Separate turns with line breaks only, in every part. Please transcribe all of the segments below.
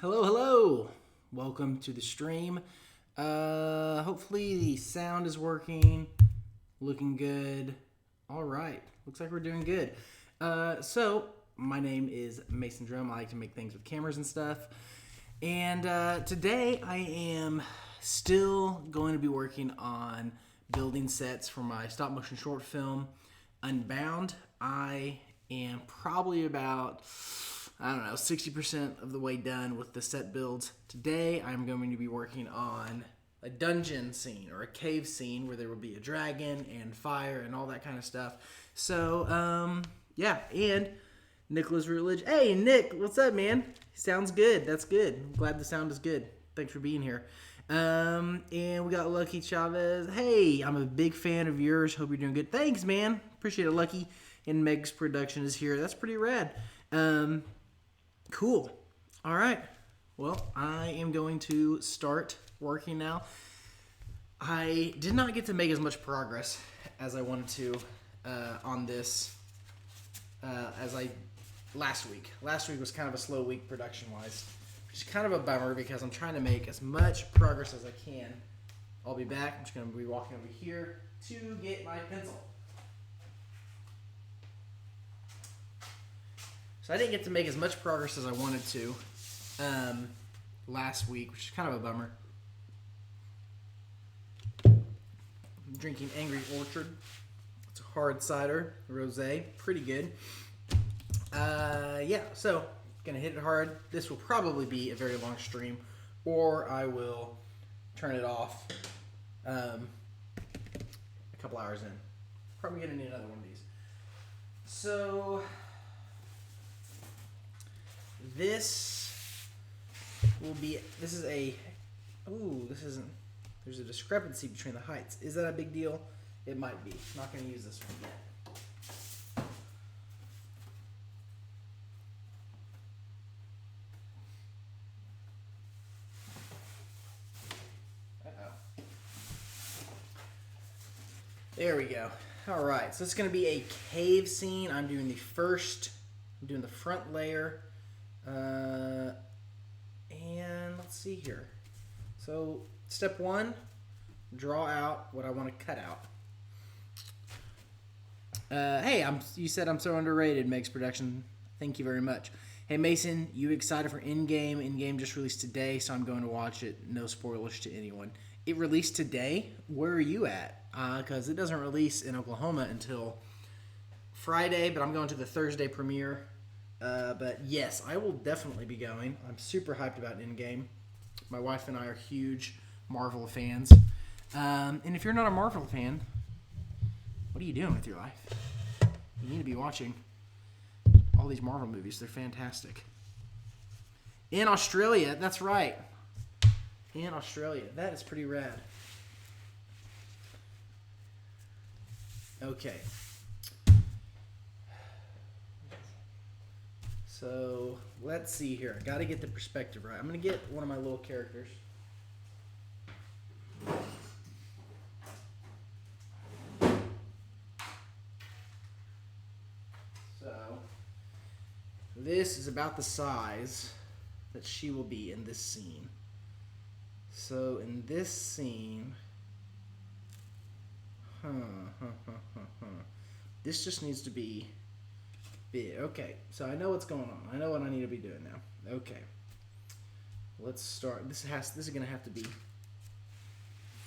Hello, hello. Welcome to the stream. Hopefully the sound is working, looking good. All right, looks like we're doing good. So my name is Mason Drum. I like to make things with cameras and stuff. And today I am still going to be working on building sets for my stop motion short film, Unbound. I am probably about 60% of the way done with the set builds. Today, I'm going to be working on a dungeon scene or a cave scene where there will be a dragon and fire and all that kind of stuff. So, yeah, and Nicholas Rutledge. Hey, Nick, what's up, man? Sounds good. That's good. I'm glad the sound is good. Thanks for being here. And we got Lucky Chavez. Hey, I'm a big fan of yours. Hope you're doing good. Thanks, man. Appreciate it, Lucky. And Meg's production is here. That's pretty rad. Cool. All right. Well, I am going to start working now. I did not get to make as much progress as I wanted to on this as I last week. Last week was kind of a slow week production-wise, which is kind of a bummer because I'm trying to make as much progress as I can. I'll be back. I'm just going to be walking over here to get my pencil. So I didn't get to make as much progress as I wanted to last week, which is kind of a bummer. I'm drinking Angry Orchard. It's a hard cider, rosé, pretty good. Yeah, so gonna hit it hard. This will probably be a very long stream, or I will turn it off a couple hours in. Probably gonna need another one of these. So this is a, this isn't, there's a discrepancy between the heights. Is that a big deal? It might be. I'm not going to use this one yet. Uh-oh. There we go. All right, so it's going to be a cave scene. I'm doing the front layer. And let's see here. So step one, draw out what I want to cut out. Hey, you said I'm so underrated, Meg's production. Thank you very much. Hey Mason, you excited for Endgame? Endgame just released today, so I'm going to watch it. No spoilers to anyone. It released today? Where are you at? Because it doesn't release in Oklahoma until Friday, but I'm going to the Thursday premiere. But yes, I will definitely be going. I'm super hyped about Endgame. My wife and I are huge Marvel fans. And if you're not a Marvel fan, what are you doing with your life? You need to be watching all these Marvel movies. They're fantastic. In Australia, that's right. In Australia. That is pretty rad. Okay. So, let's see here. I got to get the perspective right. I'm going to get one of my little characters. So, this is about the size that she will be in this scene. So, in this scene... This just needs to be... big. Okay, so I know what's going on. I know what I need to be doing now. Okay, let's start. This is going to have to be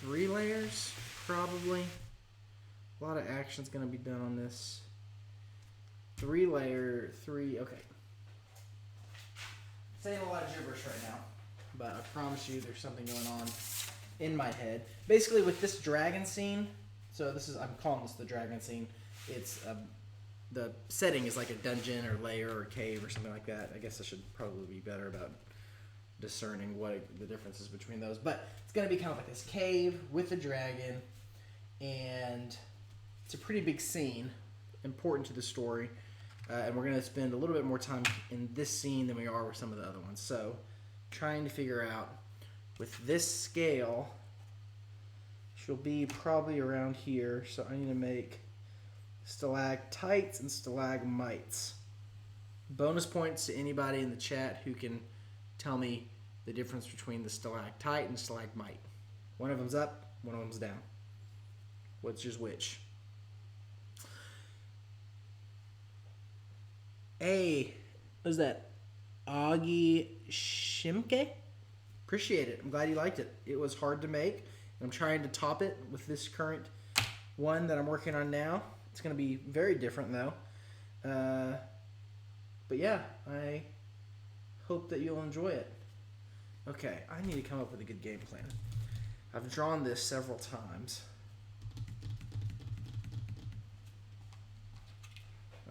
3 layers, probably. A lot of action's going to be done on this. 3 layer, 3. Okay. Saying a lot of gibberish right now, but I promise you, there's something going on in my head. Basically, with this dragon scene. So I'm calling this the dragon scene. It's the setting is like a dungeon or lair or cave or something like that. I guess I should probably be better about discerning what the difference is between those. But it's going to be kind of like this cave with a dragon, and it's a pretty big scene, important to the story. And we're going to spend a little bit more time in this scene than we are with some of the other ones. So trying to figure out, with this scale, she'll be probably around here. So I need to make stalactites and stalagmites. Bonus points to anybody in the chat who can tell me the difference between the stalactite and stalagmite. One of them's up, one of them's down. Which is which? Hey, what is that? Augie Shimke? Appreciate it. I'm glad you liked it. It was hard to make. I'm trying to top it with this current one that I'm working on now. It's going to be very different though. But yeah, I hope that you'll enjoy it. Okay, I need to come up with a good game plan. I've drawn this several times.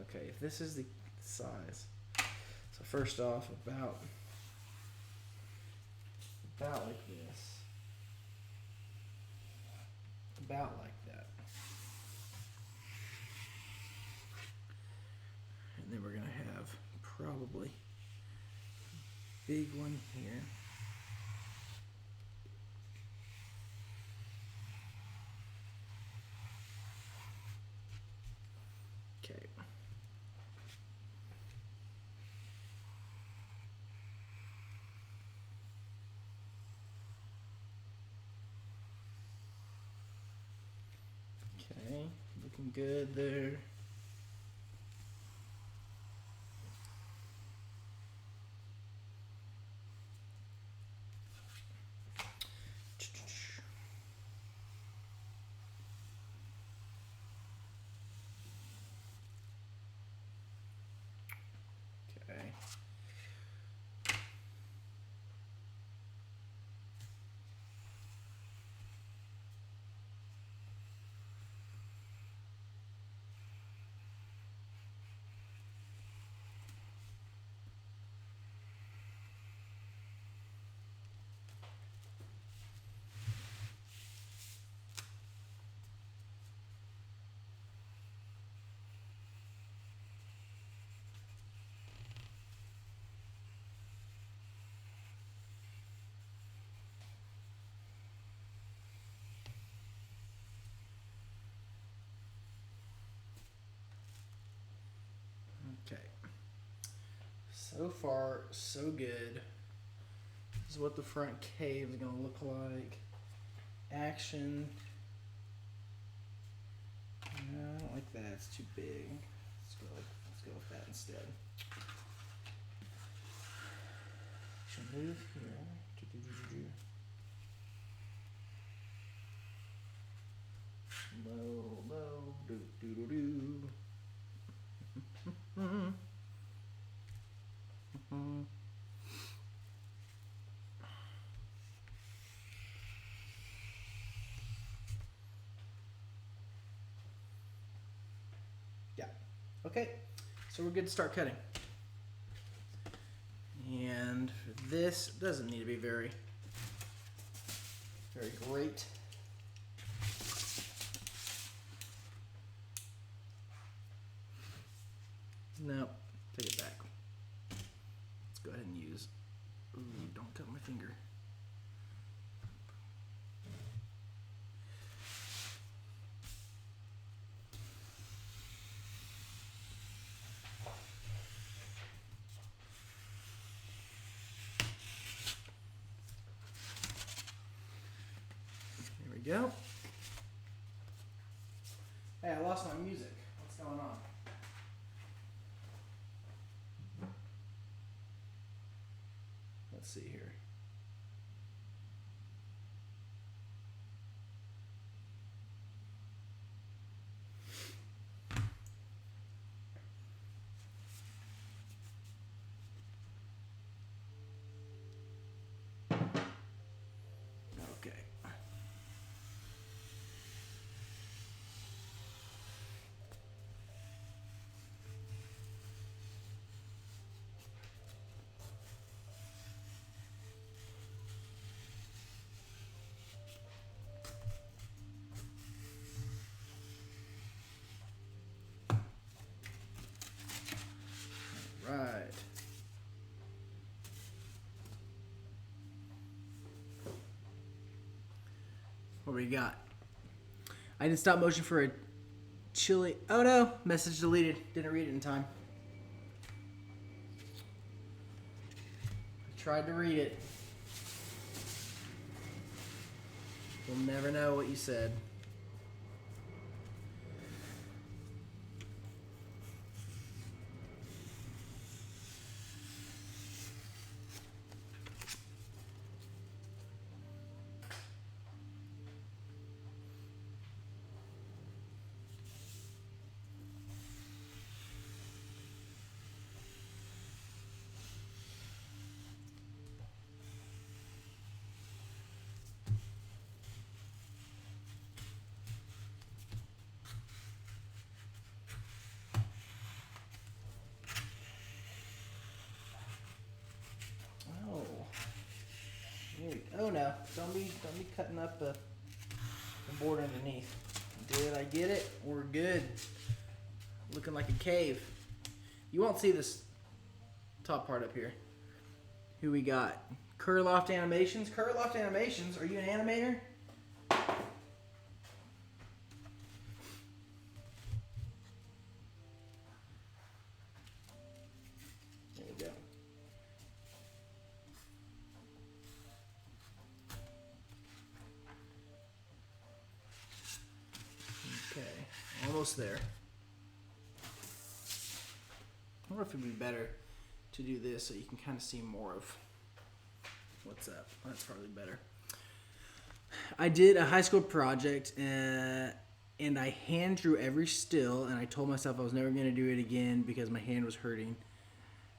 Okay, if this is the size. So first off, about like this. About like that. And then we're going to have probably a big one here. Okay. Okay, looking good there. Okay. Okay. So far, so good. This is what the front cave is going to look like. Action. No, I don't like that. It's too big. Let's go with that instead. Should move here. Low, do. Yeah. Okay. So we're good to start cutting. And for this, it doesn't need to be very great. No, take it back. Let's go ahead and use. Ooh, don't cut my finger. There we go. Hey, I lost my music. What's going on? Let's see here. Okay. Right. What we got? I did stop motion for a chili. Oh no, message deleted. Didn't read it in time. tried to read it. We'll never know what you said. Oh no! Don't be cutting up the board underneath. Did I get it? We're good. Looking like a cave. You won't see this top part up here. Who we got? Curloft Animations. Curloft Animations. Are you an animator? There you go. Okay, almost there. I wonder if it'd be better to do this so you can kind of see more of what's up. That's probably better. I did a high school project and I hand drew every still, and I told myself I was never going to do it again because my hand was hurting.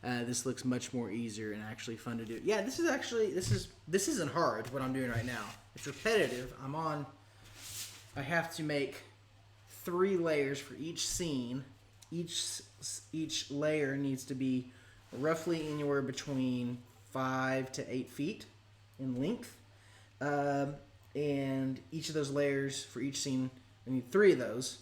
This looks much more easier and actually fun to do. Yeah, this isn't hard what I'm doing right now. It's repetitive. I have to make 3 layers for each scene. Each layer needs to be roughly anywhere between 5 to 8 feet in length. And each of those layers for each scene, I need 3 of those,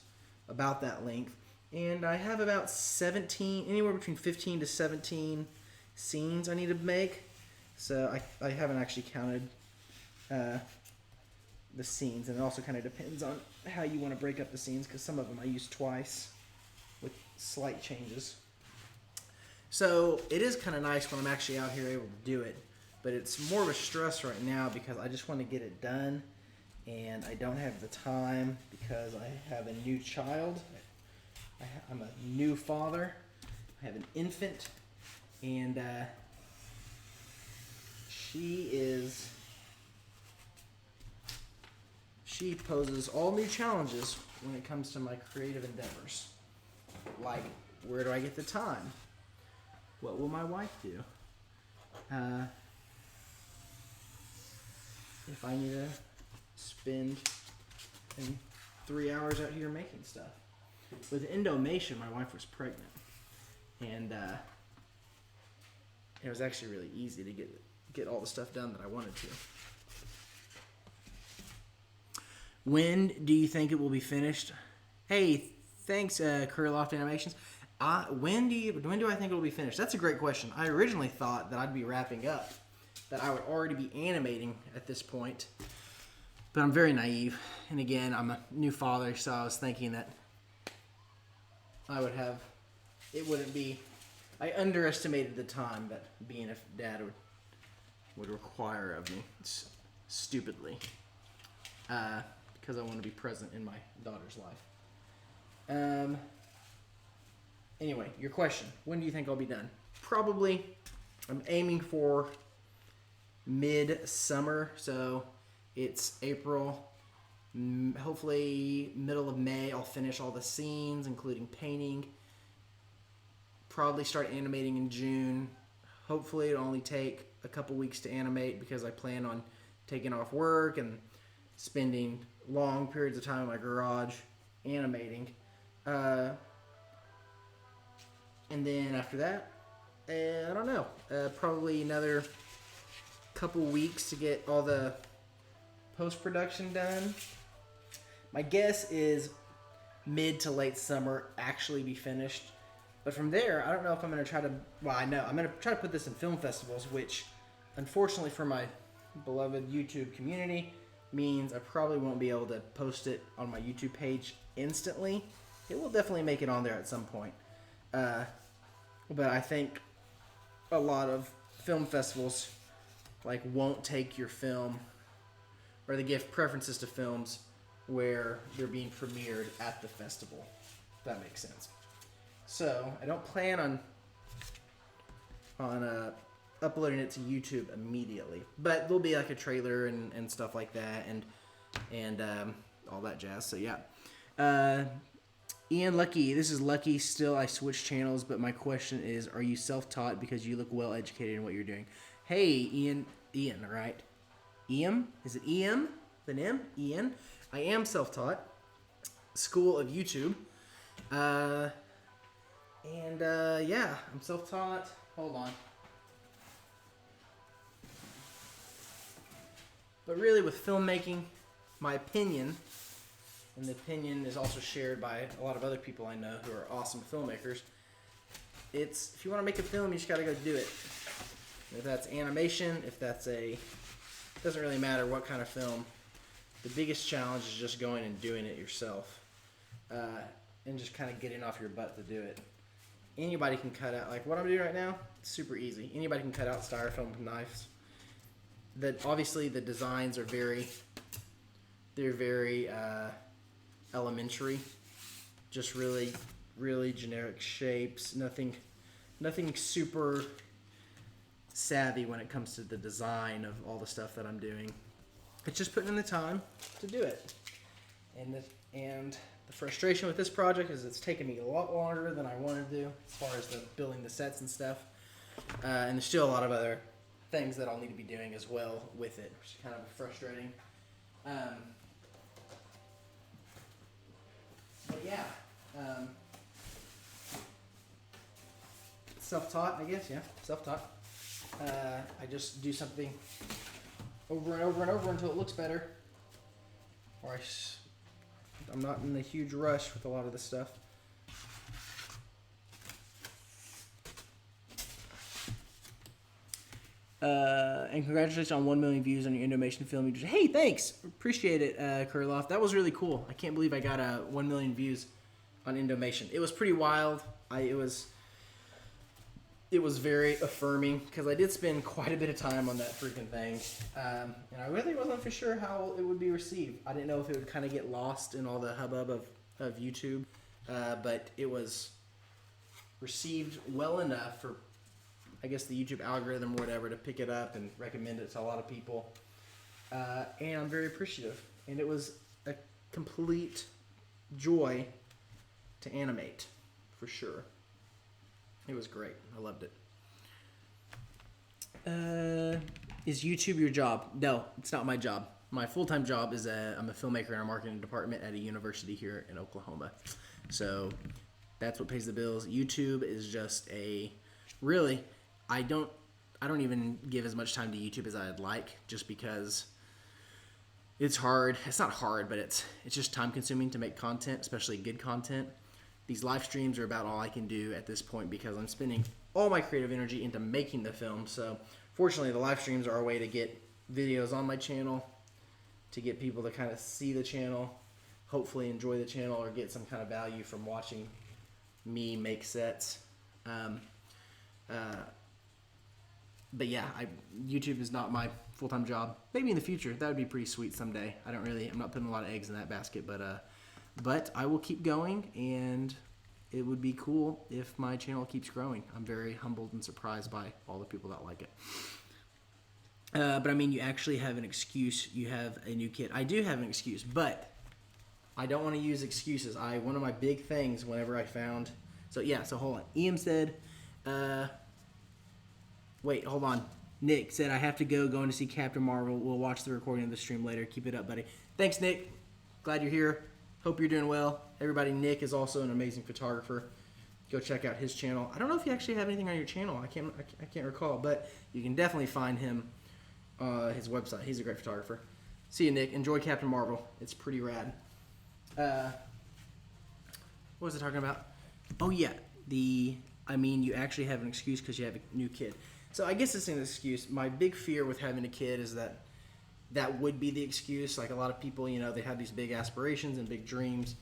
about that length. And I have about 17, anywhere between 15 to 17 scenes I need to make. So I haven't actually counted the scenes, and it also kind of depends on how you want to break up the scenes, because some of them I use twice with slight changes. So it is kind of nice when I'm actually out here able to do it, but it's more of a stress right now because I just want to get it done, and I don't have the time because I have a new child. I'm a new father. I have an infant, and she poses all new challenges when it comes to my creative endeavors. Like, where do I get the time? What will my wife do? If I need to spend 3 hours out here making stuff. With Indomation, my wife was pregnant, and it was actually really easy to get all the stuff done that I wanted to. When do you think it will be finished? Hey, thanks, Curloft Animations. When do I think it will be finished? That's a great question. I originally thought that I'd be wrapping up, that I would already be animating at this point, but I'm very naive. And again, I'm a new father, so I was thinking that I underestimated the time that being a dad would require of me, stupidly, because I want to be present in my daughter's life. Anyway, your question, when do you think I'll be done? Probably, I'm aiming for mid-summer, so it's April. Hopefully middle of May I'll finish all the scenes, including painting. Probably start animating in June. Hopefully it'll only take a couple weeks to animate because I plan on taking off work and spending long periods of time in my garage animating. And then after that, I don't know, probably another couple weeks to get all the post-production done. My guess is mid to late summer actually be finished. But from there, I don't know if I'm going to try to... Well, I know. I'm going to try to put this in film festivals, which, unfortunately for my beloved YouTube community, means I probably won't be able to post it on my YouTube page instantly. It will definitely make it on there at some point. But I think a lot of film festivals like won't take your film, or they give preferences to films where they're being premiered at the festival. If that makes sense. So I don't plan on uploading it to YouTube immediately, but there'll be like a trailer and stuff like that, and all that jazz. So yeah. Ian Lucky, this is Lucky. Still, I switched channels, but my question is, are you self-taught because you look well educated in what you're doing? Hey, Ian, right? Ian? Is it Ian? The name? Ian? I am self-taught. School of YouTube. Yeah, I'm self-taught. Hold on. But really, with filmmaking, my opinion, and the opinion is also shared by a lot of other people I know who are awesome filmmakers, it's, if you want to make a film, you just got to go do it. If that's animation, if that's doesn't really matter what kind of film. The biggest challenge is just going and doing it yourself, and just kind of getting off your butt to do it. Anybody can cut out, like what I'm doing right now, it's super easy. Anybody can cut out styrofoam with knives. Obviously the designs are very elementary, just really generic shapes. Nothing super savvy when it comes to the design of all the stuff that I'm doing. It's just putting in the time to do it. And the frustration with this project is it's taken me a lot longer than I wanted to do as far as building the sets and stuff. And there's still a lot of other things that I'll need to be doing as well with it, which is kind of frustrating. But yeah, self-taught, I guess. Yeah, self-taught. I just do something over and over and over until it looks better. Or I'm not in a huge rush with a lot of this stuff. And congratulations on 1 million views on your Indomation film. Hey, thanks. Appreciate it, Kurloff. That was really cool. I can't believe I got 1 million views on Indomation. It was pretty wild. It was very affirming because I did spend quite a bit of time on that freaking thing. And I really wasn't for sure how it would be received. I didn't know if it would kind of get lost in all the hubbub of YouTube. But it was received well enough for, I guess, the YouTube algorithm or whatever to pick it up and recommend it to a lot of people. And I'm very appreciative. And it was a complete joy to animate, for sure. It was great. I loved it. Is YouTube your job? No, it's not my job. My full-time job is I'm a filmmaker in our marketing department at a university here in Oklahoma. So that's what pays the bills. YouTube is just really, I don't even give as much time to YouTube as I'd like, just because it's hard. It's not hard, but it's just time consuming to make content, especially good content. These live streams are about all I can do at this point because I'm spending all my creative energy into making the film. So fortunately, the live streams are a way to get videos on my channel, to get people to kind of see the channel, hopefully enjoy the channel or get some kind of value from watching me make sets. But yeah, YouTube is not my full-time job. Maybe in the future, that would be pretty sweet someday. I'm not putting a lot of eggs in that basket, but I will keep going, and it would be cool if my channel keeps growing. I'm very humbled and surprised by all the people that like it. But I mean, you actually have an excuse. You have a new kid. I do have an excuse, but I don't want to use excuses. One of my big things whenever I found... So hold on. Ian said... Wait, hold on. Nick said, I have to going to see Captain Marvel. We'll watch the recording of the stream later. Keep it up, buddy. Thanks, Nick. Glad you're here. Hope you're doing well. Everybody, Nick is also an amazing photographer. Go check out his channel. I don't know if you actually have anything on your channel. I can't recall, but you can definitely find him his website. He's a great photographer. See you, Nick. Enjoy Captain Marvel. It's pretty rad. What was I talking about? Oh, yeah. You actually have an excuse because you have a new kid. So I guess it's an excuse. My big fear with having a kid is that would be the excuse. Like a lot of people, they have these big aspirations and big dreams.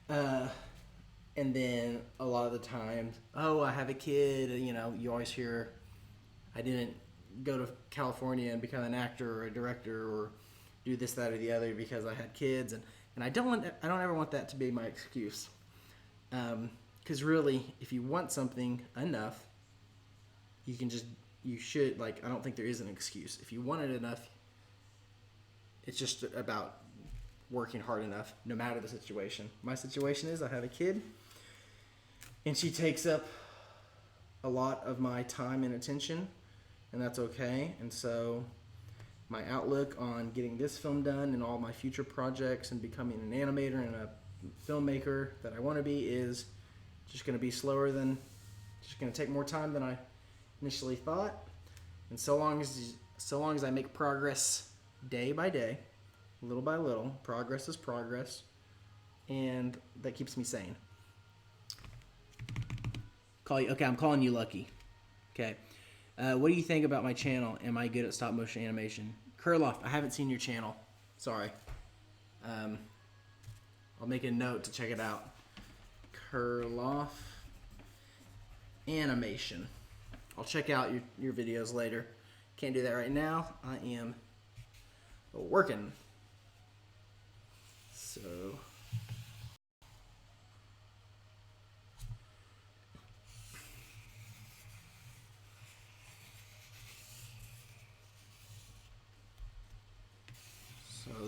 And then a lot of the times, oh, I have a kid. You always hear, I didn't go to California and become an actor or a director or do this, that, or the other because I had kids, and I don't ever want that to be my excuse. Because really, if you want something enough, you should, like, I don't think there is an excuse. If you want it enough, it's just about working hard enough, no matter the situation. My situation is I have a kid, and she takes up a lot of my time and attention, and that's okay. And so my outlook on getting this film done and all my future projects and becoming an animator and a filmmaker that I want to be is just going to be just going to take more time than I initially thought. And so long as I make progress day by day, little by little, progress is progress, and that keeps me sane. Okay, I'm calling you Lucky. Okay. What do you think about my channel? Am I good at stop motion animation? Kurloff, I haven't seen your channel. Sorry. I'll make a note to check it out. Kurloff Animation. I'll check out your videos later. Can't do that right now. I am working. So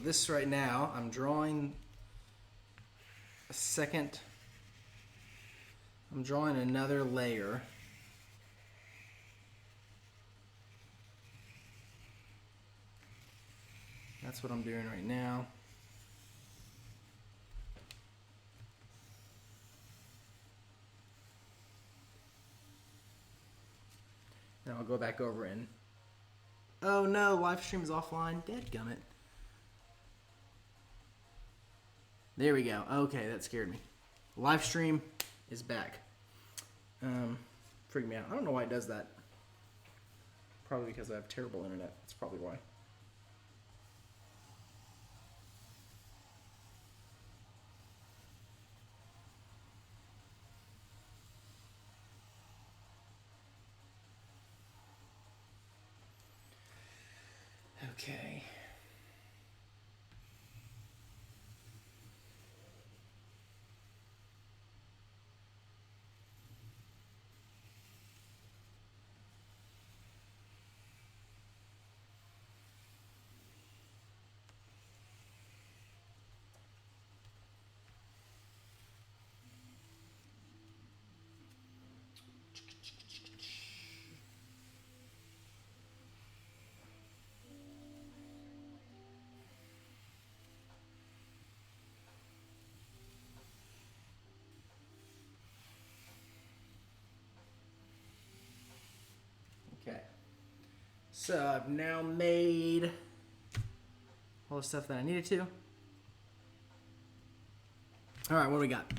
this right now, I'm drawing I'm drawing another layer. That's what I'm doing right now. And I'll go back over in. Oh no, live stream is offline. Dadgummit. There we go. Okay, that scared me. Live stream is back. Freaked me out. I don't know why it does that. Probably because I have terrible internet. That's probably why. Okay. Okay. So I've now made all the stuff that I needed to. All right, what do we got?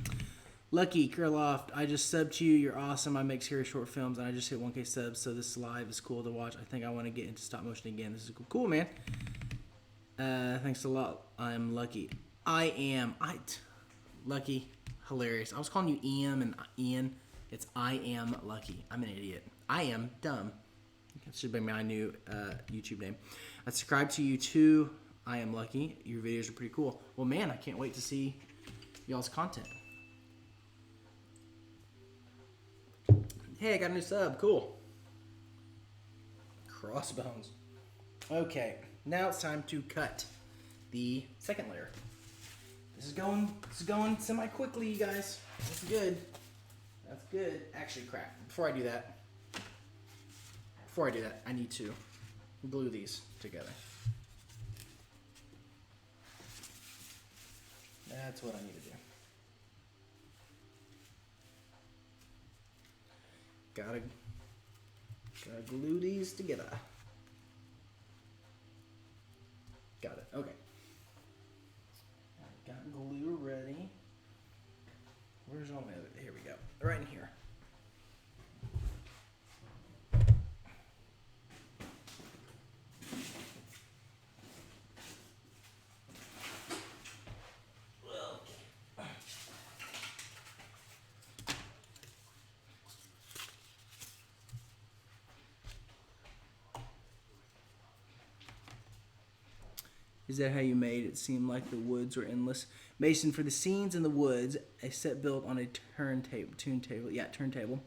Lucky Kurloft, I just subbed to you. You're awesome. I make scary short films, and I just hit 1K subs, so this live is cool to watch. I think I want to get into stop motion again. This is cool, man. Thanks a lot. I'm Lucky. Lucky. Hilarious. I was calling you Ian and Ian. It's I am Lucky. I'm an idiot. I am dumb. That should be my new YouTube name. I subscribe to you too. I am Lucky. Your videos are pretty cool. Well, man, I can't wait to see y'all's content. Hey, I got a new sub. Cool. Crossbones. Okay, now it's time to cut the second layer. This is going semi-quickly, you guys. That's good. That's good. Actually, crap. Before I do that, I need to glue these together. That's what I need to do. Gotta glue these together. Got it. Okay. I got glue ready. Where's all my other? Here we go. Right in here. Is that how you made it seem like the woods were endless? Mason, for the scenes in the woods, a set built on a turntable.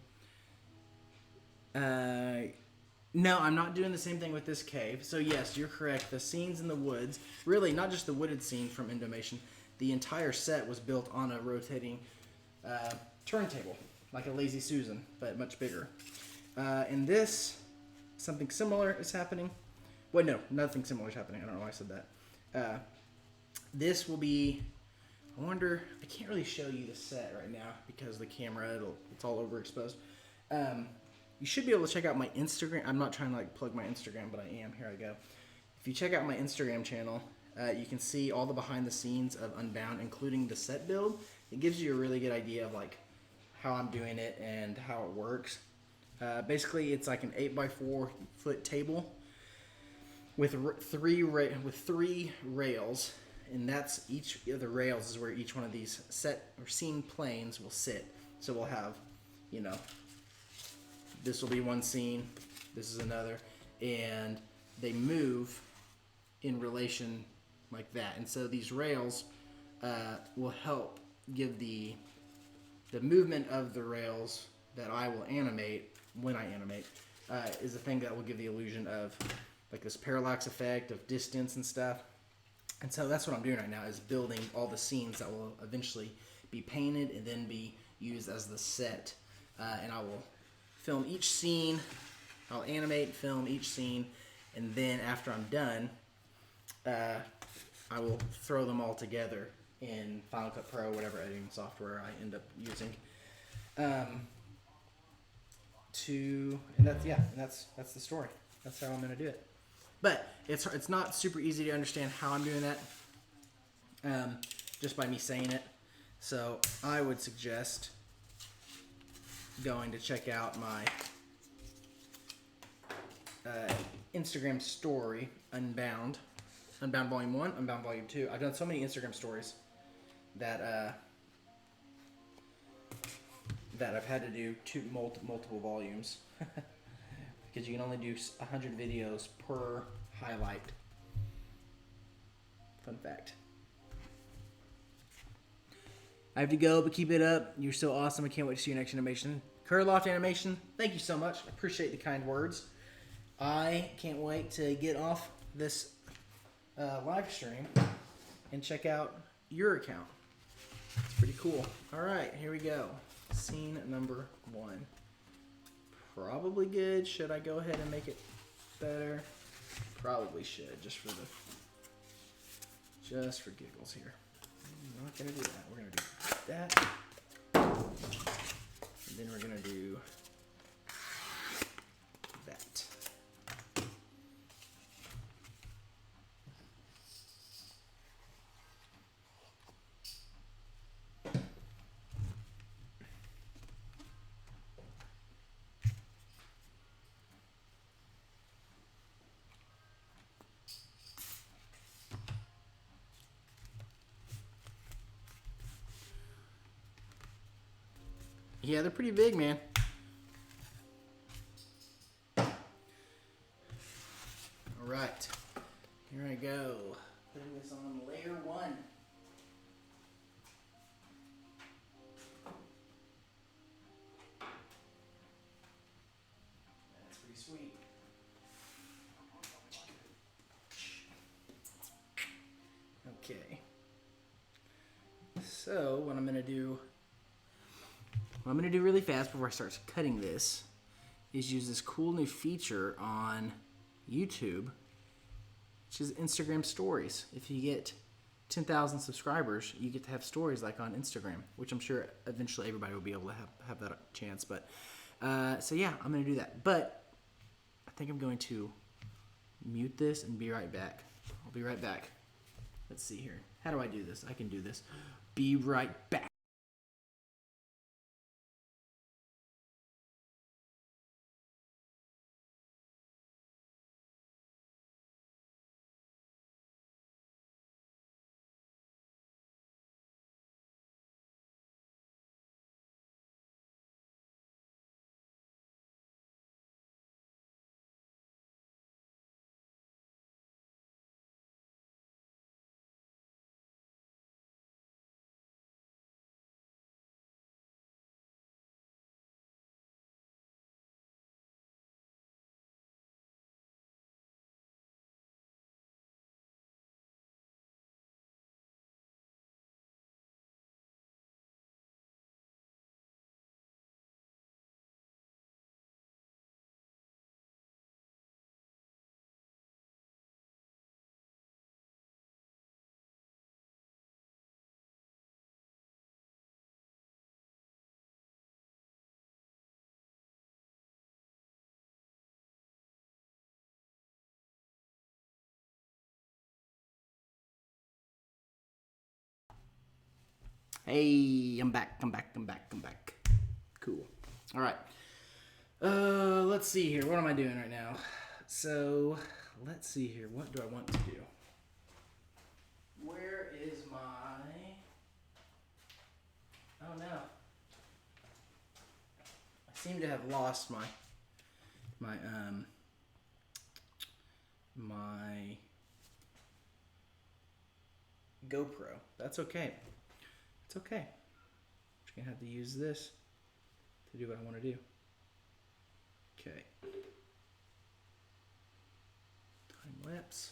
No, I'm not doing the same thing with this cave. So yes, you're correct. The scenes in the woods, really not just the wooded scene from Indomation, the entire set was built on a rotating turntable, like a Lazy Susan, but much bigger. In this, something similar is happening. Well, no, nothing similar is happening. I don't know why I said that. This will be, I wonder, I can't really show you the set right now because the camera, it's all overexposed. You should be able to check out my Instagram. I'm not trying to like plug my Instagram, but I am. Here I go. If you check out my Instagram channel, you can see all the behind the scenes of Unbound, including the set build. It gives you a really good idea of like how I'm doing it and how it works. Basically, it's like an 8x4 foot table with three rails, and that's each of the rails is where each one of these set or scene planes will sit. So we'll have, you know, this will be one scene, this is another, and they move in relation like that. And so these rails will help give the movement of the rails that I will animate when I animate is the thing that will give the illusion of like this parallax effect of distance and stuff. And so that's what I'm doing right now, is building all the scenes that will eventually be painted and then be used as the set. And I will film each scene, I'll animate, film each scene, and then after I'm done, I will throw them all together in Final Cut Pro, whatever editing software I end up using. That's the story. That's how I'm gonna do it. But it's not super easy to understand how I'm doing that, just by me saying it. So I would suggest going to check out my Instagram story, Unbound Volume 1, Unbound Volume 2. I've done so many Instagram stories that I've had to do multiple volumes because you can only do 100 videos per highlight. Fun fact. I have to go, but keep it up. You're so awesome. I can't wait to see your next animation. Curloft Animation, thank you so much. I appreciate the kind words. I can't wait to get off this live stream and check out your account. It's pretty cool. All right, here we go. Scene number 1. Probably good. Should I go ahead and make it better? Probably should, just for giggles here. I'm not gonna do that. We're gonna do that, and then we're gonna do that. Yeah, they're pretty big, man. All right, here I go. Putting this on layer 1. That's pretty sweet. Okay. So what I'm gonna do really fast before I start cutting this is use this cool new feature on YouTube, which is Instagram stories. If you get 10,000 subscribers, you get to have stories like on Instagram, which I'm sure eventually everybody will be able to have that chance. But so yeah, I'm gonna do that. But I think I'm going to mute this and be right back. I'll be right back. Let's see here. How do I do this? I can do this. Be right back. Hey, I'm back. Cool. All right. Let's see here. What am I doing right now? So, let's see here. What do I want to do? Where is my... Oh, no. I seem to have lost my GoPro. That's okay. It's okay. I'm just gonna have to use this to do what I want to do. Okay. Time lapse.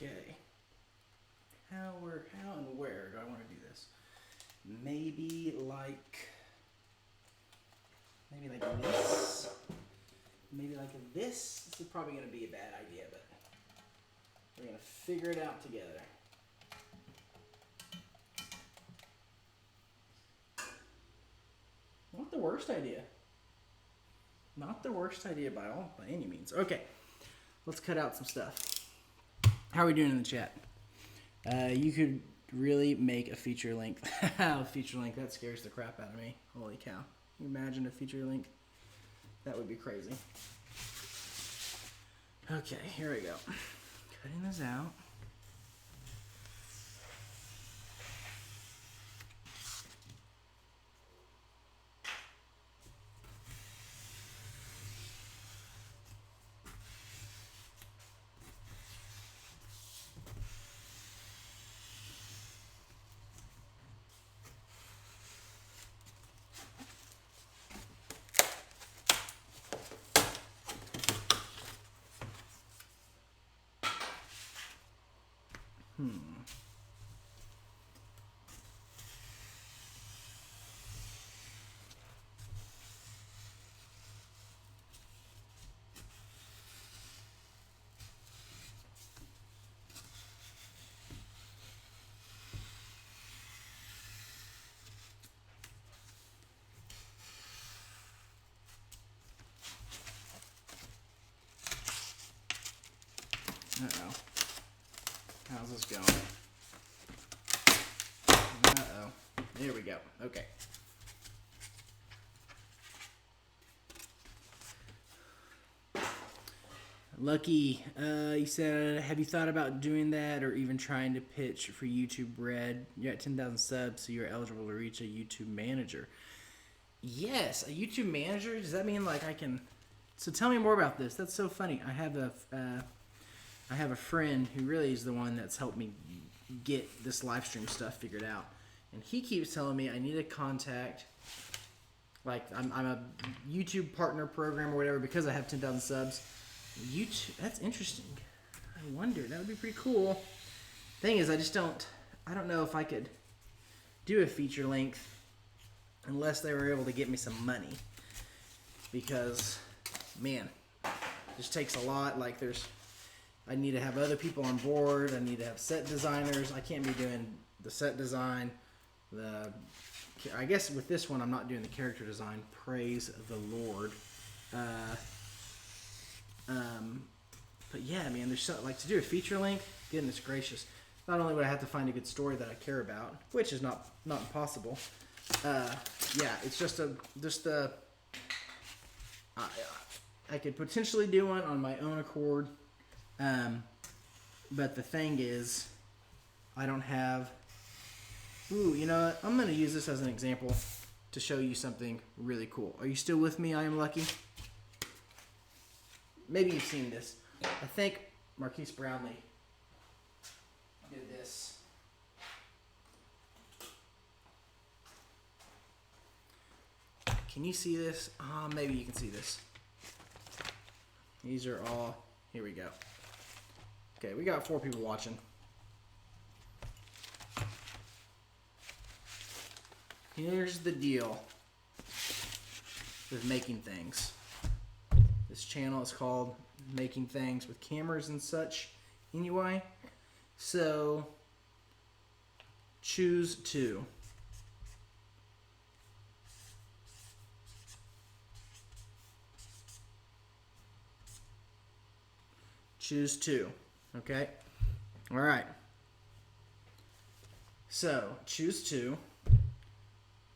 Okay. How and where do I want to do this? Maybe like this. Maybe like this. This is probably going to be a bad idea, but we're going to figure it out together. Not the worst idea. Not the worst idea by any means. Okay, let's cut out some stuff. How are we doing in the chat? You could really make a feature length. Feature length, that scares the crap out of me. Holy cow. Can you imagine a feature length? That would be crazy. Okay, here we go. Cutting this out. Uh-oh. How's this going? Uh-oh. There we go. Okay. Lucky, you said, have you thought about doing that or even trying to pitch for YouTube Red? You're at 10,000 subs, so you're eligible to reach a YouTube manager. Yes, a YouTube manager? Does that mean like I can... So tell me more about this. That's so funny. I have a friend who really is the one that's helped me get this live stream stuff figured out. And he keeps telling me I need to contact, like, I'm a YouTube partner program or whatever because I have 10,000 subs. YouTube, that's interesting. I wonder, that would be pretty cool. Thing is, I don't know if I could do a feature length unless they were able to get me some money. Because, man, it just takes a lot. Like, I need to have other people on board. I need to have set designers. I can't be doing the set design. I guess with this one, I'm not doing the character design. Praise the Lord. But yeah, man, there's something like to do a feature length. Goodness gracious! Not only would I have to find a good story that I care about, which is not impossible. Yeah, it's just I could potentially do one on my own accord. But the thing is, I don't have... Ooh, you know what? I'm going to use this as an example to show you something really cool. Are you still with me? I am Lucky. Maybe you've seen this. I think Marquise Brownlee did this. Can you see this? Maybe you can see this. These are all... Here we go. Okay, we got 4 people watching. Here's the deal with making things. This channel is called Making Things with Cameras and such. Anyway, So choose 2. Choose 2. Okay. All right. So choose 2.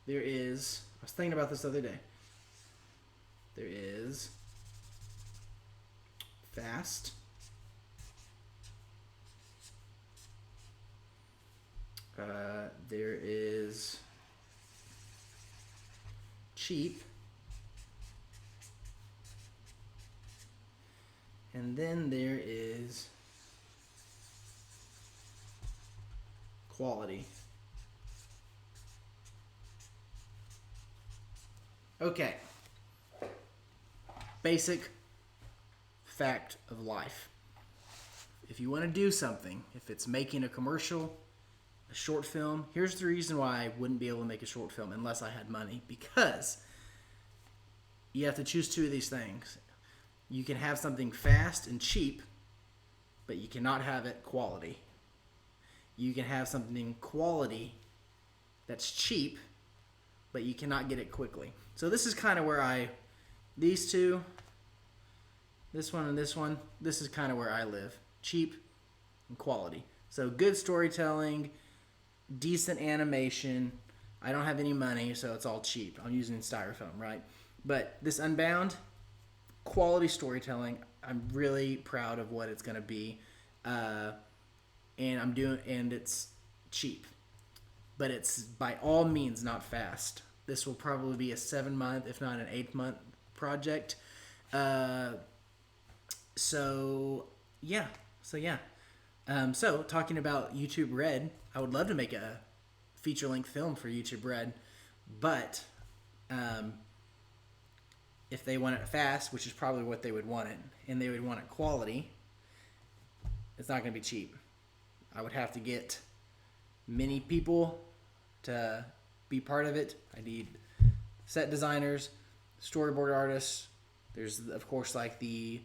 There is, I was thinking about this the other day. There is fast. There is cheap. And then there is quality. Okay. Basic fact of life. If you want to do something, if it's making a commercial, a short film, here's the reason why I wouldn't be able to make a short film unless I had money. Because you have to choose 2 of these things. You can have something fast and cheap, but you cannot have it quality. You can have something quality that's cheap, but you cannot get it quickly. So this is kind of where these 2, this one and this one, this is kind of where I live. Cheap and quality. So good storytelling, decent animation. I don't have any money, so it's all cheap. I'm using styrofoam, right? But this Unbound, quality storytelling. I'm really proud of what it's going to be. And it's cheap. But it's by all means not fast. This will probably be a 7-month, if not an 8-month project. So talking about YouTube Red, I would love to make a feature-length film for YouTube Red, but if they want it fast, which is probably what they would want it, and they would want it quality, it's not going to be cheap. I would have to get many people to be part of it. I need set designers, storyboard artists. There's, of course, like the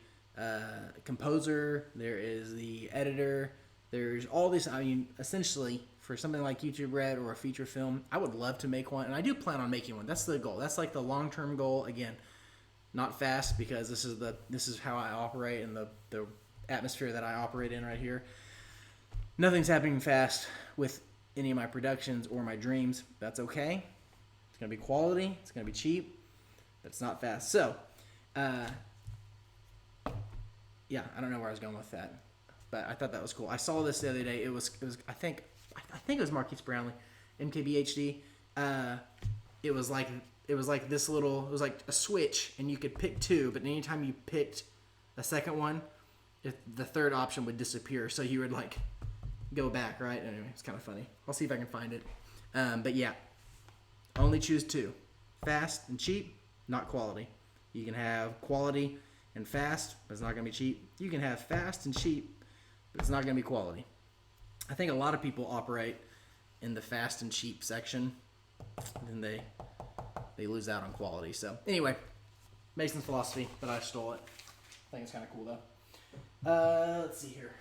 composer. There is the editor. There's all this. I mean, essentially, for something like YouTube Red or a feature film, I would love to make one, and I do plan on making one. That's the goal. That's like the long-term goal. Again, not fast, because this is how I operate and the atmosphere that I operate in right here. Nothing's happening fast with any of my productions or my dreams. That's okay. It's going to be quality. It's going to be cheap. But it's not fast. So, yeah, I don't know where I was going with that. But I thought that was cool. I saw this the other day. It was I think it was Marquise Brownlee, MKBHD. It was like this little, it was like a switch, and you could pick 2, but anytime you picked a second one, the third option would disappear. So you would like go back, right? Anyway, it's kind of funny. I'll see if I can find it. But yeah, only choose 2. Fast and cheap, not quality. You can have quality and fast, but it's not going to be cheap. You can have fast and cheap, but it's not going to be quality. I think a lot of people operate in the fast and cheap section, and they lose out on quality. So anyway, Mason's philosophy, but I stole it. I think it's kind of cool though. Let's see here.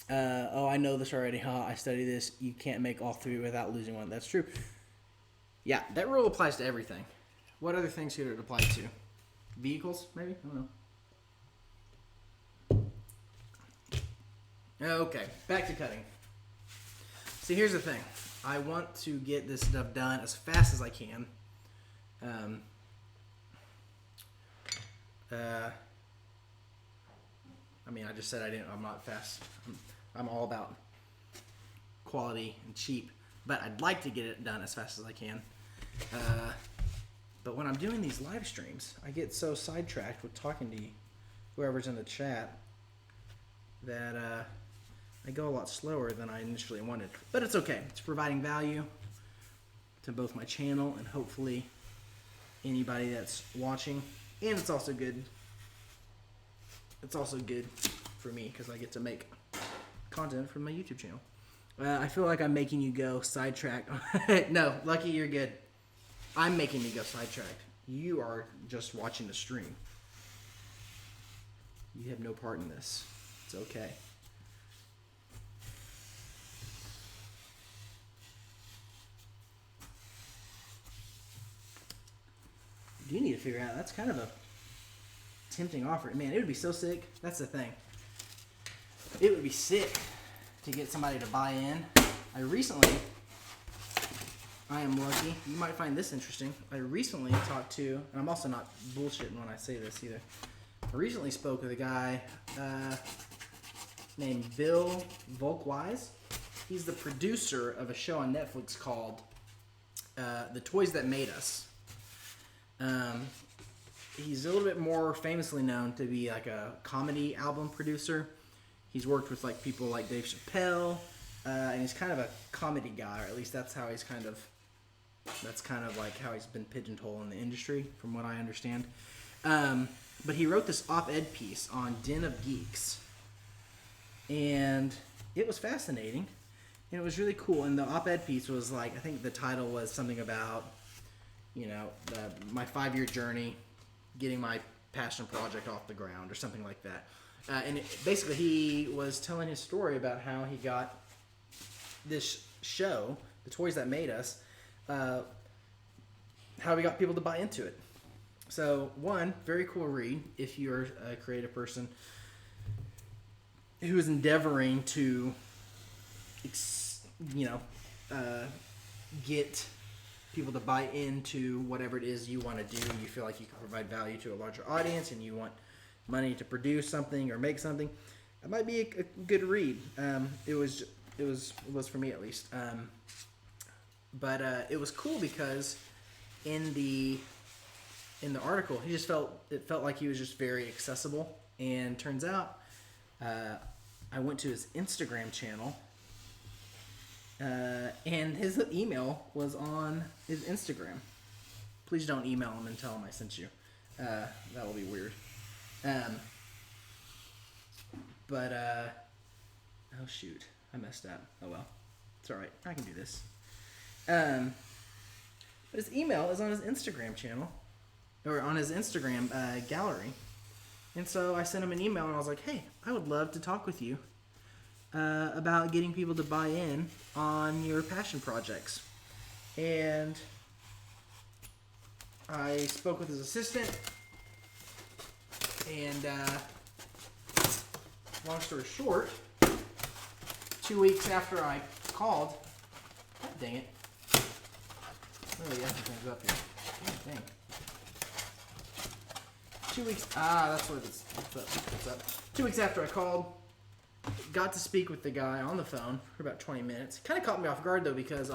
I know this already, huh? I study this. You can't make all 3 without losing one. That's true. Yeah, that rule applies to everything. What other things could it apply to? Vehicles, maybe? I don't know. Okay, back to cutting. See, here's the thing. I want to get this stuff done as fast as I can. I mean, I just said I'm not fast. I'm all about quality and cheap, but I'd like to get it done as fast as I can. But when I'm doing these live streams, I get so sidetracked with talking to whoever's in the chat that I go a lot slower than I initially wanted. But it's okay. It's providing value to both my channel and hopefully anybody that's watching. And it's also good. It's also good for me because I get to make content from my YouTube channel. I feel like I'm making you go sidetracked. No, Lucky, you're good. I'm making you go sidetracked. You are just watching the stream. You have no part in this. It's okay. You do need to figure out, that's kind of a tempting offer. Man, it would be so sick. That's the thing. It would be sick to get somebody to buy in. I am lucky. You might find this interesting. I recently talked to, and I'm also not bullshitting when I say this either. I recently spoke with a guy named Bill Volkwise. He's the producer of a show on Netflix called The Toys That Made Us. He's a little bit more famously known to be like a comedy album producer. He's worked with like people like Dave Chappelle, and he's kind of a comedy guy, or at least that's how he's kind of like how he's been pigeonholed in the industry, from what I understand. But he wrote this op-ed piece on Den of Geeks, and it was fascinating, and it was really cool. And the op-ed piece was like, I think the title was something about, my 5-year journey, getting my passion project off the ground, or something like that. And basically, he was telling his story about how he got this show, The Toys That Made Us, how we got people to buy into it. So, one, very cool read if you're a creative person who is endeavoring to, get people to buy into whatever it is you want to do. You feel like you can provide value to a larger audience, and you want money to produce something or make something. It might be a good read. It was for me at least. But it was cool because in the article, it felt like he was just very accessible. And turns out, I went to his Instagram channel, and his email was on his Instagram. Please don't email him and tell him I sent you. That will be weird. Oh shoot, I messed up. Oh well, it's alright, I can do this. But his email is on his Instagram channel, or on his Instagram gallery. And so I sent him an email and I was like, hey, I would love to talk with you about getting people to buy in on your passion projects. And I spoke with his assistant, and long story short, 2 weeks after I called, God dang it, really effing things up here. God dang. 2 weeks, that's what it's up. 2 weeks after I called, got to speak with the guy on the phone for about 20 minutes. Kind of caught me off guard though, because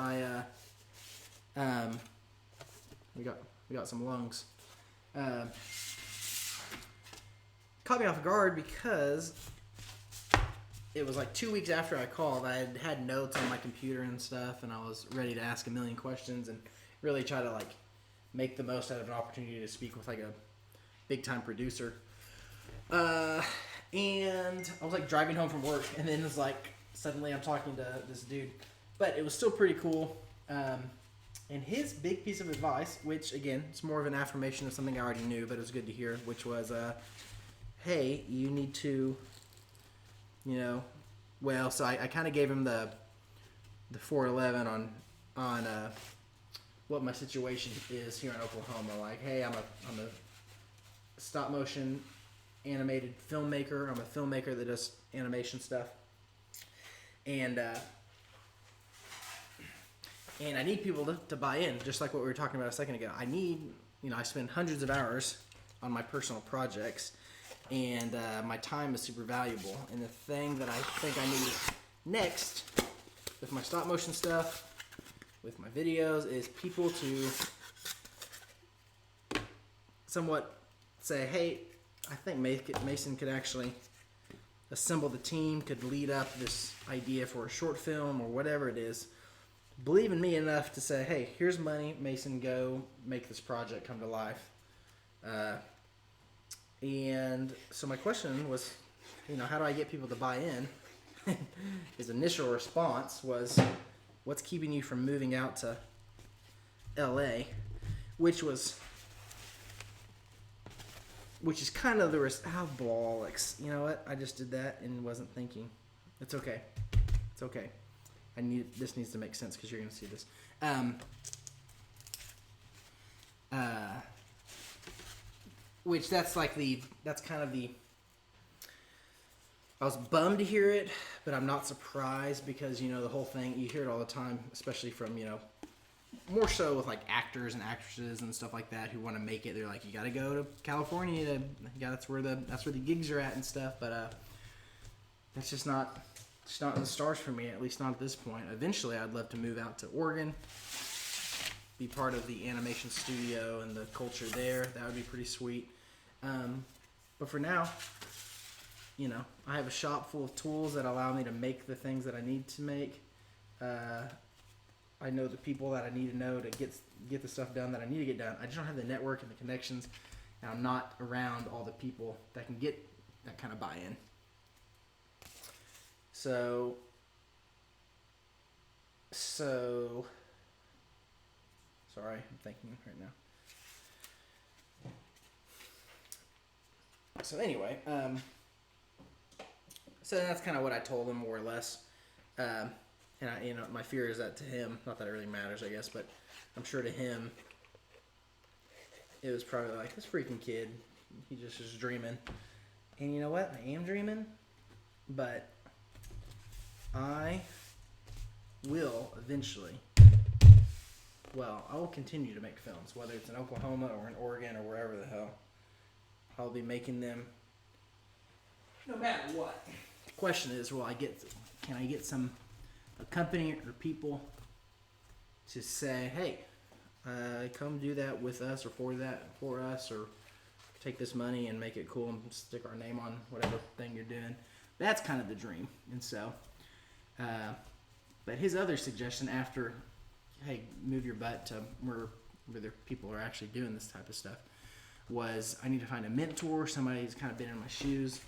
we got some lungs. Caught me off guard because it was like 2 weeks after I called. I had notes on my computer and stuff, and I was ready to ask a million questions and really try to like make the most out of an opportunity to speak with like a big time producer. And I was like driving home from work, and then it was like suddenly I'm talking to this dude, but it was still pretty cool. And his big piece of advice, which again, it's more of an affirmation of something I already knew, but it was good to hear, which was, hey, you need to, so I kind of gave him the 411 on what my situation is here in Oklahoma. Like, hey, I'm a stop motion animated filmmaker. I'm a filmmaker that does animation stuff. And I need people to buy in, just like what we were talking about a second ago. I spend hundreds of hours on my personal projects, and my time is super valuable. And the thing that I think I need next with my stop motion stuff, with my videos, is people to somewhat say, hey, I think Mason could actually assemble the team, could lead up this idea for a short film or whatever it is. Believe in me enough to say, hey, here's money, Mason, go make this project come to life. And so my question was, how do I get people to buy in? His initial response was, what's keeping you from moving out to LA? Which was which is kind of the risk. Oh, bollocks. You know what? I just did that and wasn't thinking. It's okay. It's okay. This needs to make sense because you're going to see this. Which that's kind of the. I was bummed to hear it, but I'm not surprised because, you know, the whole thing, you hear it all the time, especially from, you know, more so with like actors and actresses and stuff like that who want to make it. They're like, you got to go to California that's where the gigs are at and stuff. But that's just not in the stars for me, at least not at this point. Eventually, I'd love to move out to Oregon, be part of the animation studio and the culture there. That would be pretty sweet. But for now, you know, I have a shop full of tools that allow me to make the things that I need to make. I know the people that I need to know to get the stuff done that I need to get done. I just don't have the network and the connections, and I'm not around all the people that can get that kind of buy-in. So sorry, I'm thinking right now. So anyway, so that's kind of what I told him, more or less. And you know, my fear is that to him, not that it really matters, I guess, but I'm sure to him, it was probably like, this freaking kid, he just is dreaming. And you know what? I am dreaming, but I will eventually, well, I will continue to make films, whether it's in Oklahoma or in Oregon or wherever the hell. I'll be making them no matter what. The question is, can I get a company or people to say, hey, come do that with us or for us, or take this money and make it cool and stick our name on whatever thing you're doing. That's kind of the dream. And so, but his other suggestion after, hey, move your butt to where there people are actually doing this type of stuff, was I need to find a mentor, somebody who's kind of been in my shoes,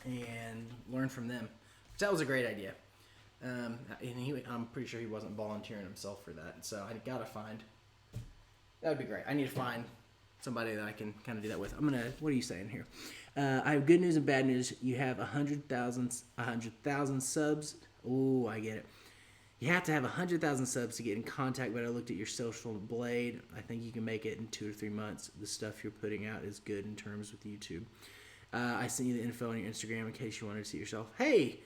and learn from them. Which that was a great idea. And I'm pretty sure he wasn't volunteering himself for that. So I gotta find. That would be great. I need to find somebody that I can kind of do that with. What are you saying here? I have good news and bad news. You have 100,000 subs. Oh, I get it. You have to have 100,000 subs to get in contact, but I looked at your social blade. I think you can make it in 2 to 3 months. The stuff you're putting out is good in terms with YouTube. I sent you the info on your Instagram in case you wanted to see it yourself. Hey,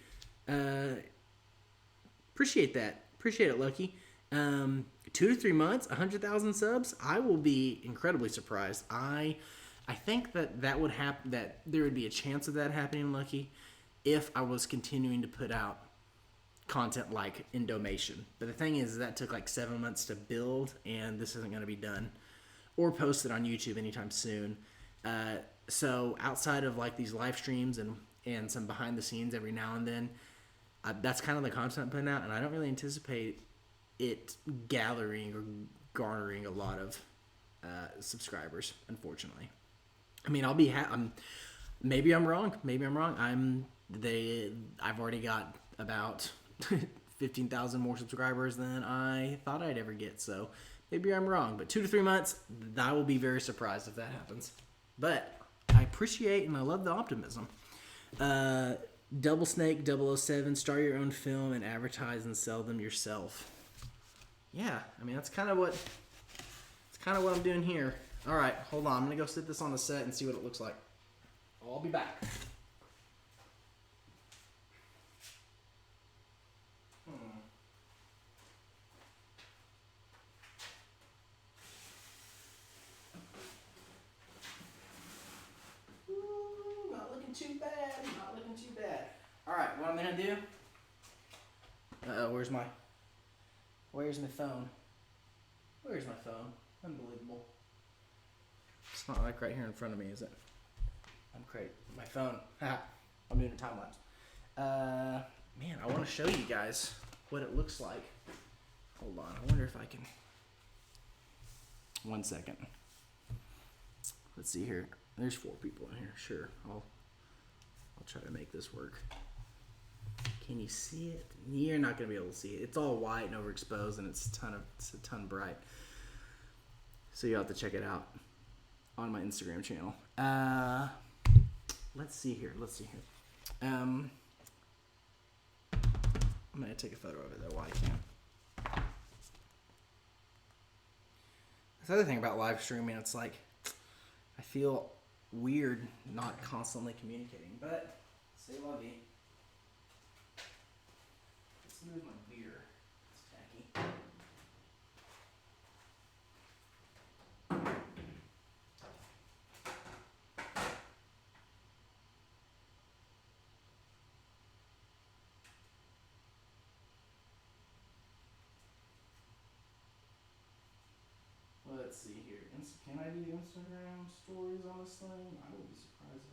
appreciate that. Appreciate it, Lucky. 2 to 3 months, 100,000 subs. I will be incredibly surprised. I think that would happen. That there would be a chance of that happening, Lucky, if I was continuing to put out content like Indomation. But the thing is, that took like 7 months to build, and this isn't going to be done or posted on YouTube anytime soon. So outside of like these live streams and some behind the scenes every now and then, that's kind of the content I'm putting out, and I don't really anticipate it gathering or garnering a lot of subscribers, unfortunately. I mean, maybe I'm wrong. I've already got about 15,000 more subscribers than I thought I'd ever get, so maybe I'm wrong. But 2 to 3 months, I will be very surprised if that happens. But I appreciate and I love the optimism. Double Snake 007, start your own film and advertise and sell them yourself. Yeah, I mean, that's kind of what I'm doing here. All right, hold on. I'm going to go sit this on the set and see what it looks like. I'll be back. Ooh, not looking too bad. All right, what I'm going to do... where's my phone? Where's my phone? Unbelievable. It's not like right here in front of me, is it? I'm great. My phone. I'm doing a time lapse. Man, I want to show you guys what it looks like. Hold on. I wonder if I can. 1 second. Let's see here. There's 4 people in here. Sure. I'll try to make this work. Can you see it? You're not gonna be able to see it. It's all white and overexposed, and it's a ton bright. So you'll have to check it out. on my Instagram channel. Let's see here. I'm gonna take a photo of it though while I can. That's the other thing about live streaming. It's like I feel weird not constantly communicating, but c'est la vie. Let's move my beer. It's tacky. Let's see here. Can I do Instagram stories on this thing? I will be surprised if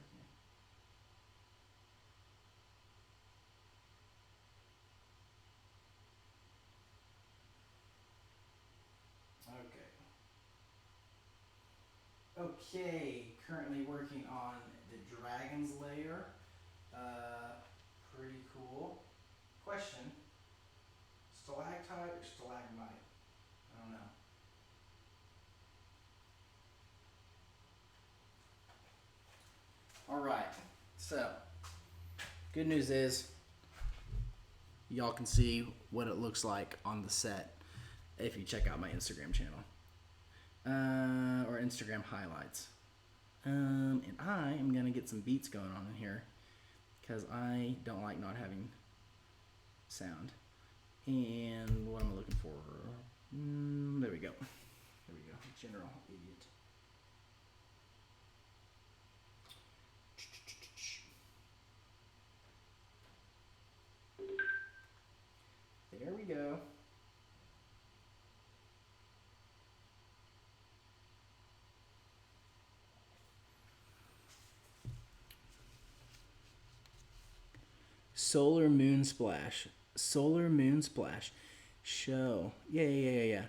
I can. Okay, currently working on the Dragon's Lair. Pretty cool. Question: stalactite or stalagmite? I don't know. All right. So, good news is y'all can see what it looks like on the set if you check out my Instagram channel or Instagram highlights. And I am gonna get some beats going on in here because I don't like not having sound. And what am I looking for? There we go. General idiot. There we go. Solar Moon Splash. Solar Moon Splash. Show. Yeah.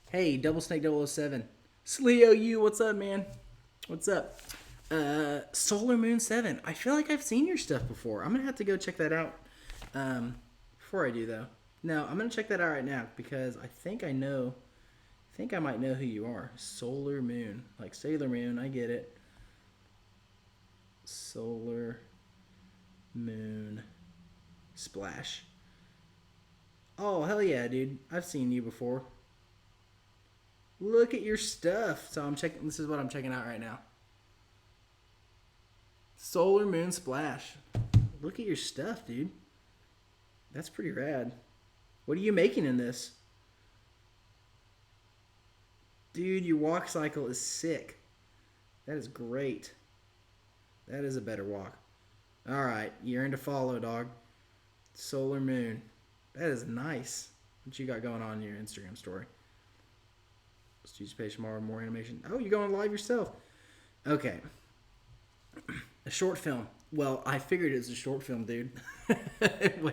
Hey, Double Snake 007. Sleo you, what's up, man? What's up? Solar Moon 7. I feel like I've seen your stuff before. I'm going to have to go check that out before I do, though. No, I'm going to check that out right now because I think I might know who you are. Solar Moon. Like Sailor Moon, I get it. Solar Moon Splash. Oh, hell yeah, dude. I've seen you before. Look at your stuff. So this is what I'm checking out right now. Solar Moon Splash. Look at your stuff, dude. That's pretty rad. What are you making in this? Dude, your walk cycle is sick. That is great. That is a better walk. Alright, you're into follow, dog. Solar Moon. That is nice. What you got going on in your Instagram story? Let's page tomorrow, more animation. Oh, you're going live yourself. Okay. A short film. Well, I figured it was a short film, dude.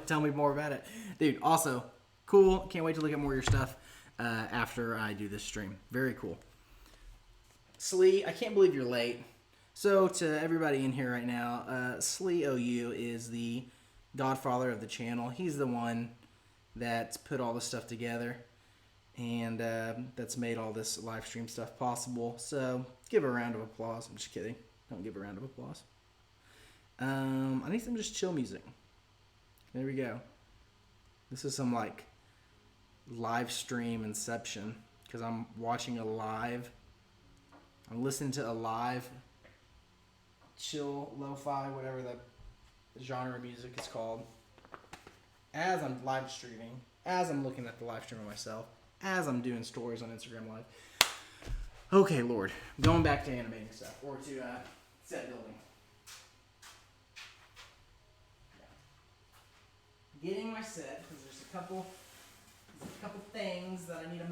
Tell me more about it. Dude, also, cool. Can't wait to look at more of your stuff after I do this stream. Very cool. Slee, I can't believe you're late. So, to everybody in here right now, Slee OU is the godfather of the channel. He's the one that's put all this stuff together and that's made all this live stream stuff possible. So, give a round of applause. I'm just kidding. Don't give a round of applause. I need some just chill music. There we go. This is some like live stream inception because I'm watching I'm listening to a live chill lo-fi, whatever the genre of music is called, as I'm live streaming, as I'm looking at the live stream of myself, as I'm doing stories on Instagram Live. Okay, Lord. Going back to animating stuff, or to set building. Yeah. Getting my set, because there's a couple things that I need to...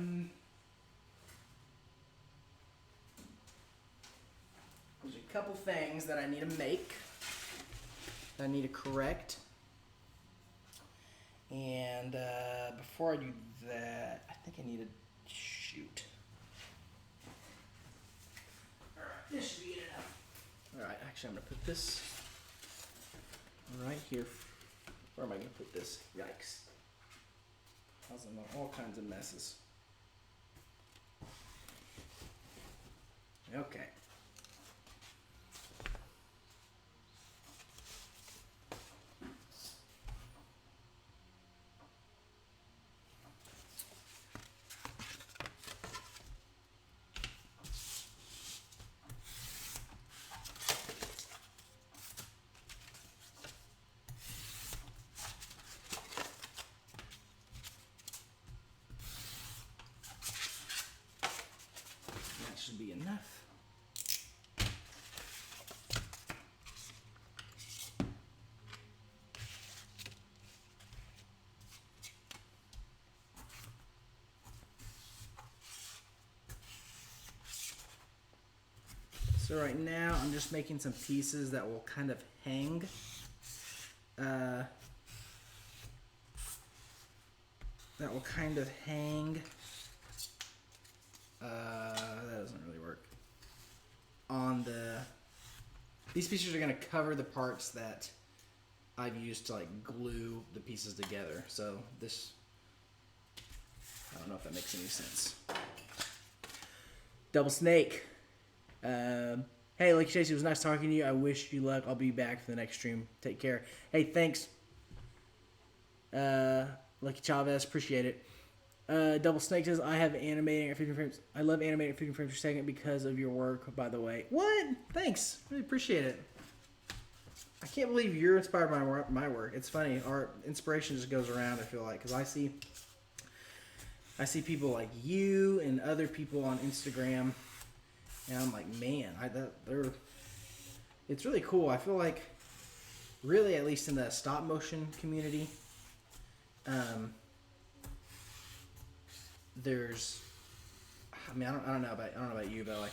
There's a couple things that I need to make, that I need to correct. And before I do that, I think I need to shoot. Alright, this should be good enough. Alright, actually I'm going to put this right here. Where am I going to put this? Yikes. Causing all kinds of messes. Okay. So right now I'm just making some pieces that will kind of hang. That will kind of hang. That doesn't really work. These pieces are going to cover the parts that I've used to like glue the pieces together. So this, I don't know if that makes any sense. Double snake. Hey, Lucky Chase, it was nice talking to you. I wish you luck. I'll be back for the next stream. Take care. Hey, thanks. Lucky Chavez, appreciate it. Double Snake says, I have animating at 15 frames. I love animating at 15 frames per second because of your work, by the way. What? Thanks. Really appreciate it. I can't believe you're inspired by my work. It's funny. Our inspiration just goes around, I feel like, because I see people like you and other people on Instagram, and I'm like, man, it's really cool. I feel like, really, at least in the stop motion community, there's, I mean, I don't know about you, but like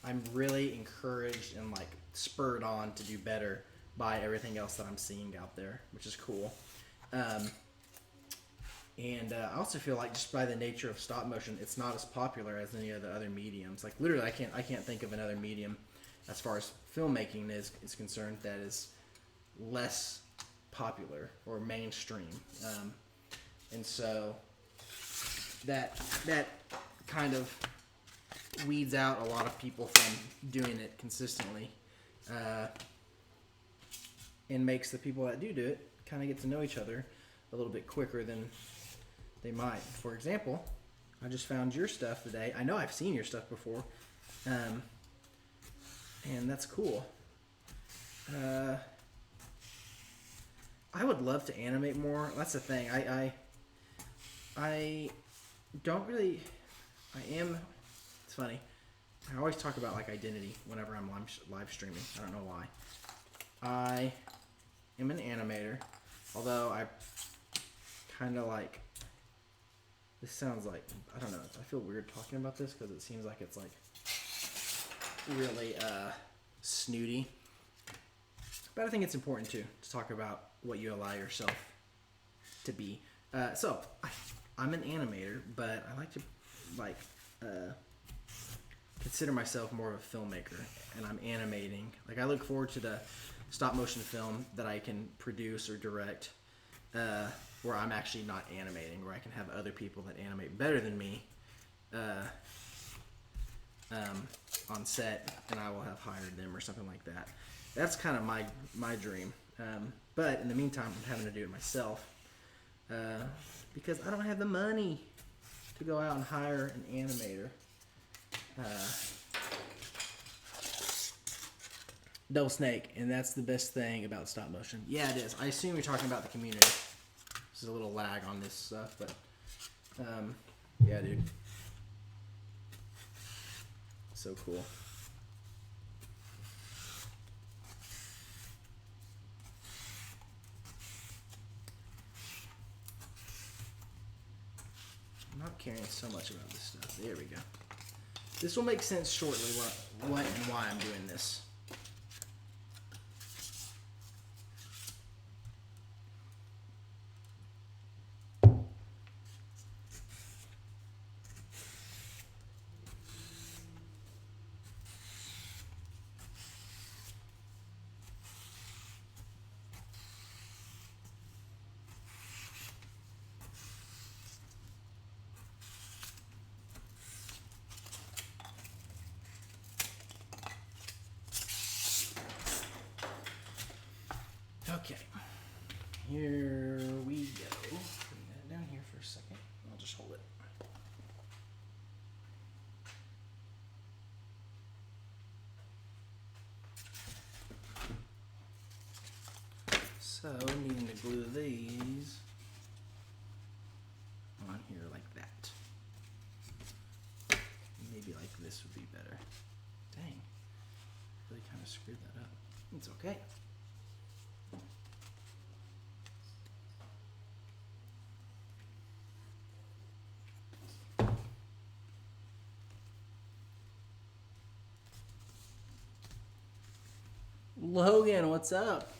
I'm really encouraged and like spurred on to do better by everything else that I'm seeing out there, which is cool. And I also feel like just by the nature of stop motion, it's not as popular as any of the other mediums. Like literally, I can't think of another medium as far as filmmaking is concerned that is less popular or mainstream. And so that kind of weeds out a lot of people from doing it consistently, and makes the people that do it kind of get to know each other a little bit quicker than they might. For example, I just found your stuff today. I know I've seen your stuff before, and that's cool. I would love to animate more. That's the thing. I don't really. It's funny. I always talk about like identity whenever I'm live streaming. I don't know why. I am an animator, although I kind of like. This sounds like, I don't know. I feel weird talking about this because it seems like it's like really snooty. But I think it's important too to talk about what you allow yourself to be. So I'm an animator, but I like to consider myself more of a filmmaker, and I'm animating. Like I look forward to the stop motion film that I can produce or direct, where I'm actually not animating, where I can have other people that animate better than me on set, and I will have hired them or something like that. That's kind of my dream. But in the meantime, I'm having to do it myself because I don't have the money to go out and hire an animator. Double Snake, and that's the best thing about stop motion. Yeah, it is. I assume you're talking about the community. There's a little lag on this stuff, but yeah, dude. So cool. I'm not caring so much about this stuff. There we go. This will make sense shortly what and why I'm doing this. Okay, here we go. Putting that down here for a second. I'll just hold it. So, needing to glue these on here like that. Maybe like this would be better. Dang, really kind of screwed that up. It's okay. Logan, what's up?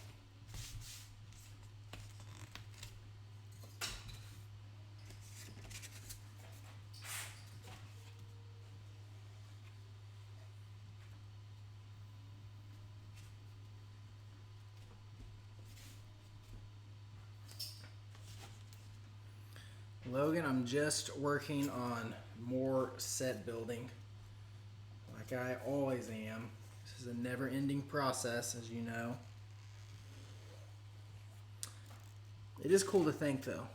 Logan, I'm just working on more set building, like I always am. This is a never-ending process, as you know. It is cool to think, though.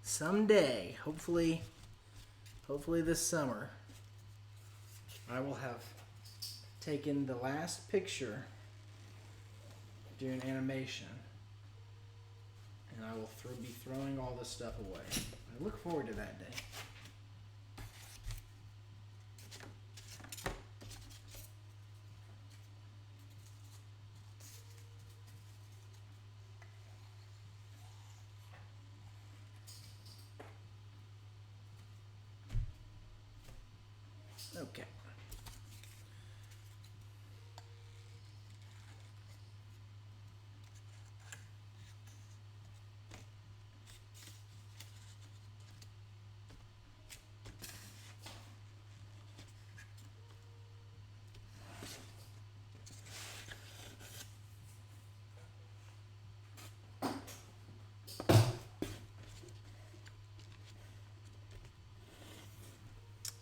Someday, hopefully this summer, I will have taken the last picture during animation, and I will be throwing all this stuff away. I look forward to that day. Okay.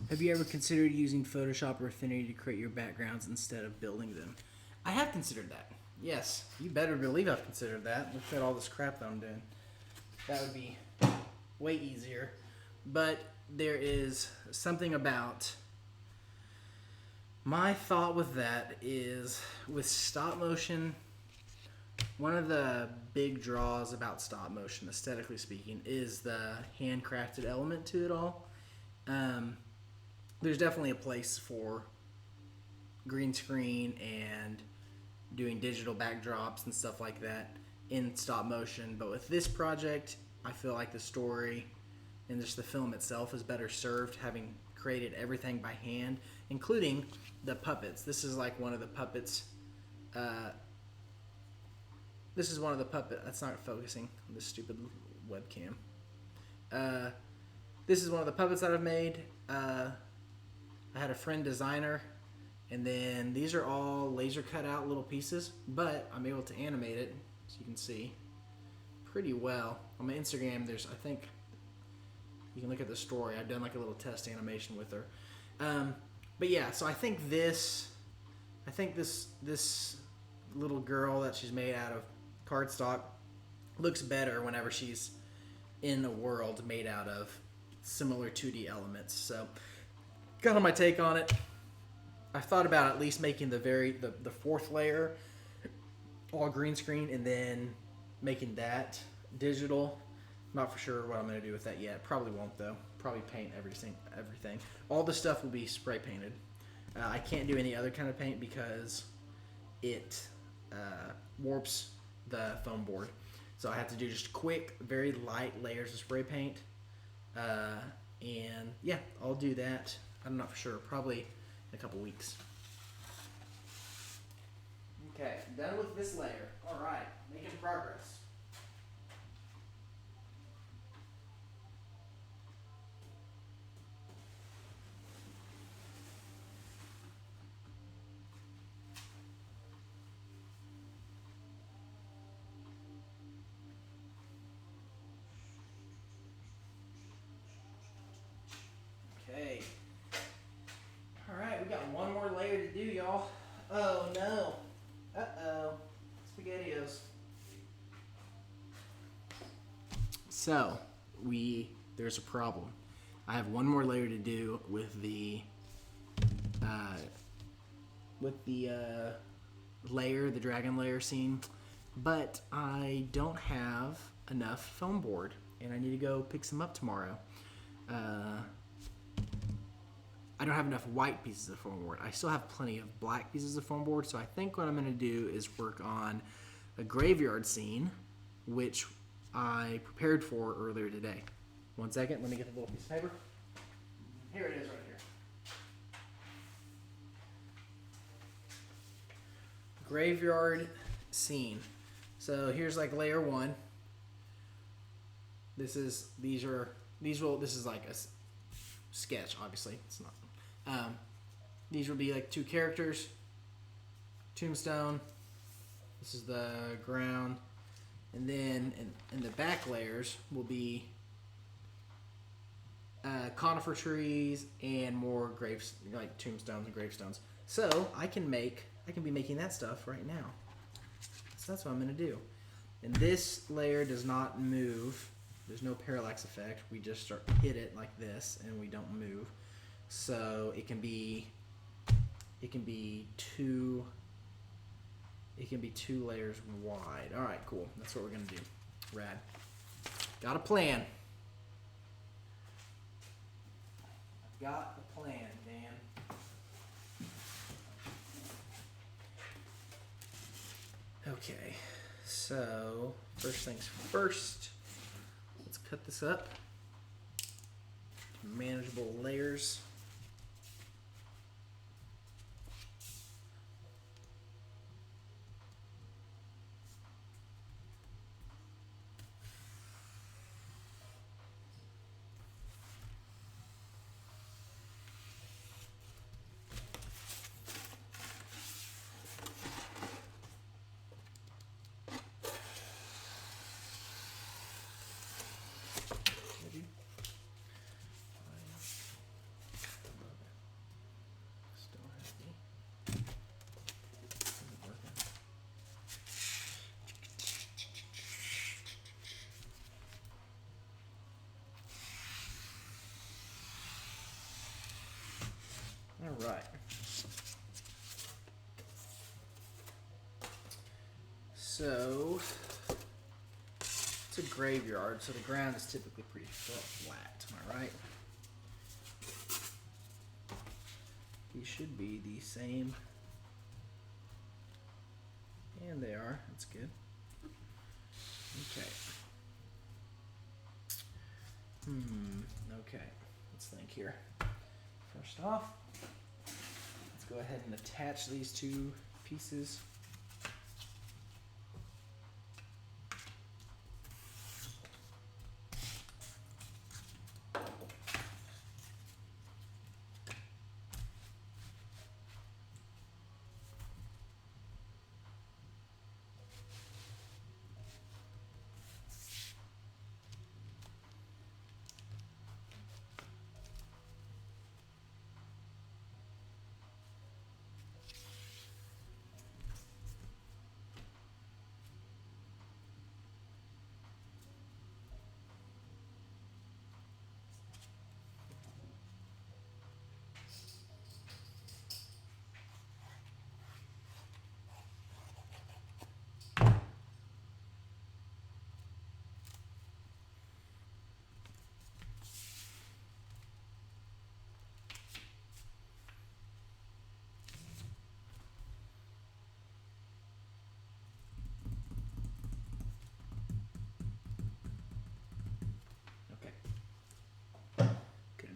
Have you ever considered using Photoshop or Affinity to create your backgrounds instead of building them? I have considered that. Yes, you better believe I've considered that. Look at all this crap that I'm doing. That would be way easier. But there is something about my thought with that is with stop motion. One of the big draws about stop motion, aesthetically speaking, is the handcrafted element to it all. There's definitely a place for green screen and doing digital backdrops and stuff like that in stop motion. But with this project, I feel like the story and just the film itself is better served having created everything by hand, including the puppets. This is like one of the puppets. This is one of the puppet. That's not focusing on this stupid webcam. This is one of the puppets that I've made. I had a friend designer, and then these are all laser cut out little pieces, but I'm able to animate it, as you can see, pretty well. On my Instagram, I think, you can look at the story. I've done like a little test animation with her. But yeah, so I think this little girl that she's made out of cardstock looks better whenever she's in a world made out of similar 2D elements. So kind of my take on it. I thought about at least making the fourth layer all green screen and then making that digital. Not for sure what I'm going to do with that yet. Probably won't though. Probably paint everything. All the stuff will be spray painted. I can't do any other kind of paint because it warps the foam board. So I have to do just quick, very light layers of spray paint. And yeah, I'll do that. I'm not for sure. Probably in a couple weeks. Okay, done with this layer. All right, making progress. Okay. All right, we got one more layer to do, y'all. Oh no. Uh-oh. SpaghettiOs. So, there's a problem. I have one more layer to do with the layer, the dragon layer scene, but I don't have enough foam board, and I need to go pick some up tomorrow. I don't have enough white pieces of foam board. I still have plenty of black pieces of foam board, so I think what I'm going to do is work on a graveyard scene, which I prepared for earlier today. One second, let me get the little piece of paper. Here it is right here. graveyard scene. So here's like layer 1. This is like a sketch. Obviously, it's not. These will be like 2 characters. Tombstone. This is the ground, and then in the back layers will be conifer trees and more graves, like tombstones and gravestones. So I can be making that stuff right now. So that's what I'm gonna do. And this layer does not move. There's no parallax effect. We just hit it like this, and we don't move. So it can be two layers wide. All right, cool. That's what we're gonna do. Rad. Got a plan. Got a plan, Dan. Okay, so first things first, let's cut this up to manageable layers. All right. So it's a graveyard, so the ground is typically pretty flat. Am I right? These should be the same, and they are. That's good. Okay. Okay. Let's think here. First off, let's go ahead and attach these 2 pieces.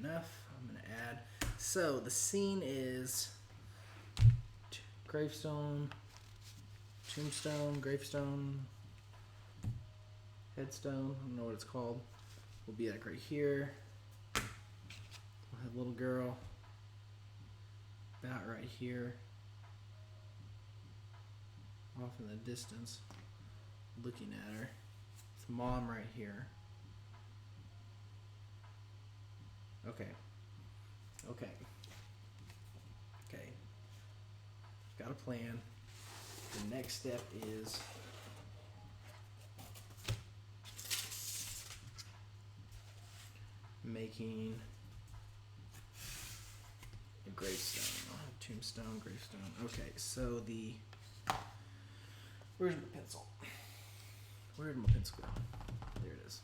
Enough. I'm gonna add. So the scene is gravestone, tombstone, gravestone, headstone. I don't know what it's called. Will be like right here. We'll have a little girl about right here, off in the distance, looking at her. It's mom right here. Okay. Got a plan. The next step is making a gravestone. I'll have tombstone, gravestone. Okay, so where's my pencil? Where did my pencil go? There it is.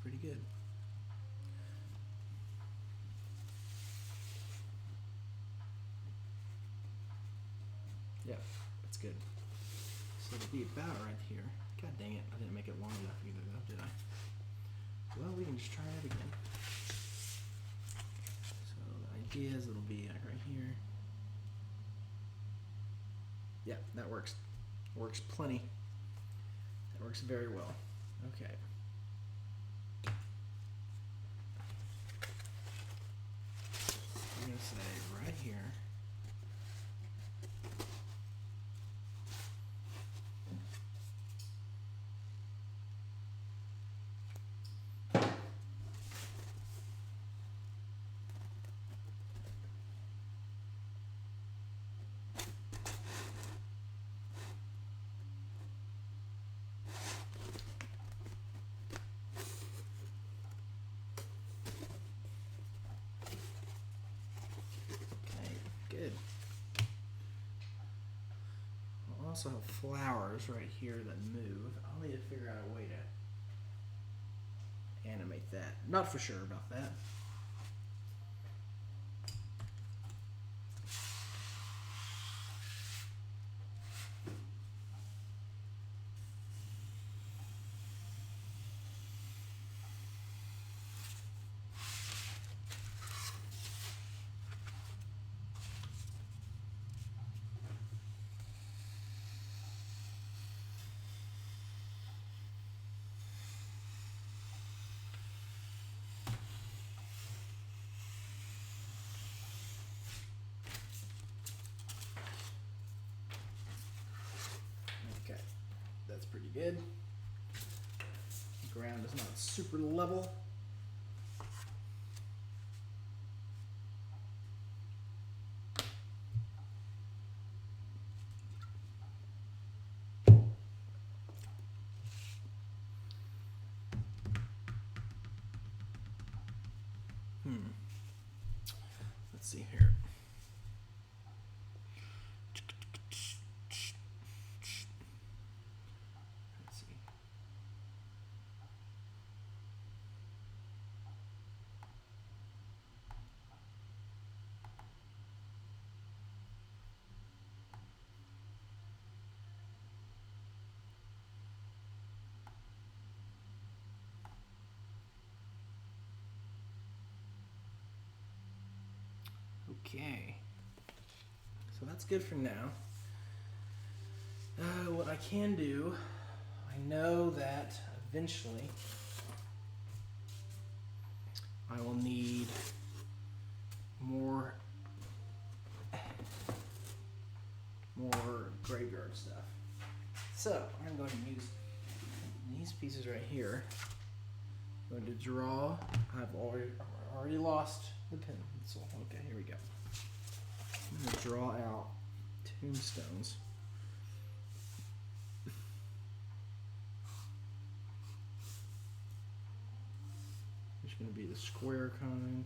pretty good. Yeah, that's good. So it'll be about right here. God dang it, I didn't make it long enough either though, did I? Well, we can just try it again. So the idea is it'll be like right here. Yeah, that works. Works plenty. That works very well. Okay. I'm gonna say right here. Good. I'll also have flowers right here that move. I'll need to figure out a way to animate that. Not for sure about that. Okay, that's pretty good. The ground is not super level. Let's see here. Let's see. Okay, so that's good for now. What I can do, I know that eventually I will need more graveyard stuff. So I'm going to use these pieces right here. I'm going to draw. I've already lost the pencil. Okay, here we go. I'm going to draw out tombstones. There's going to be the square kind.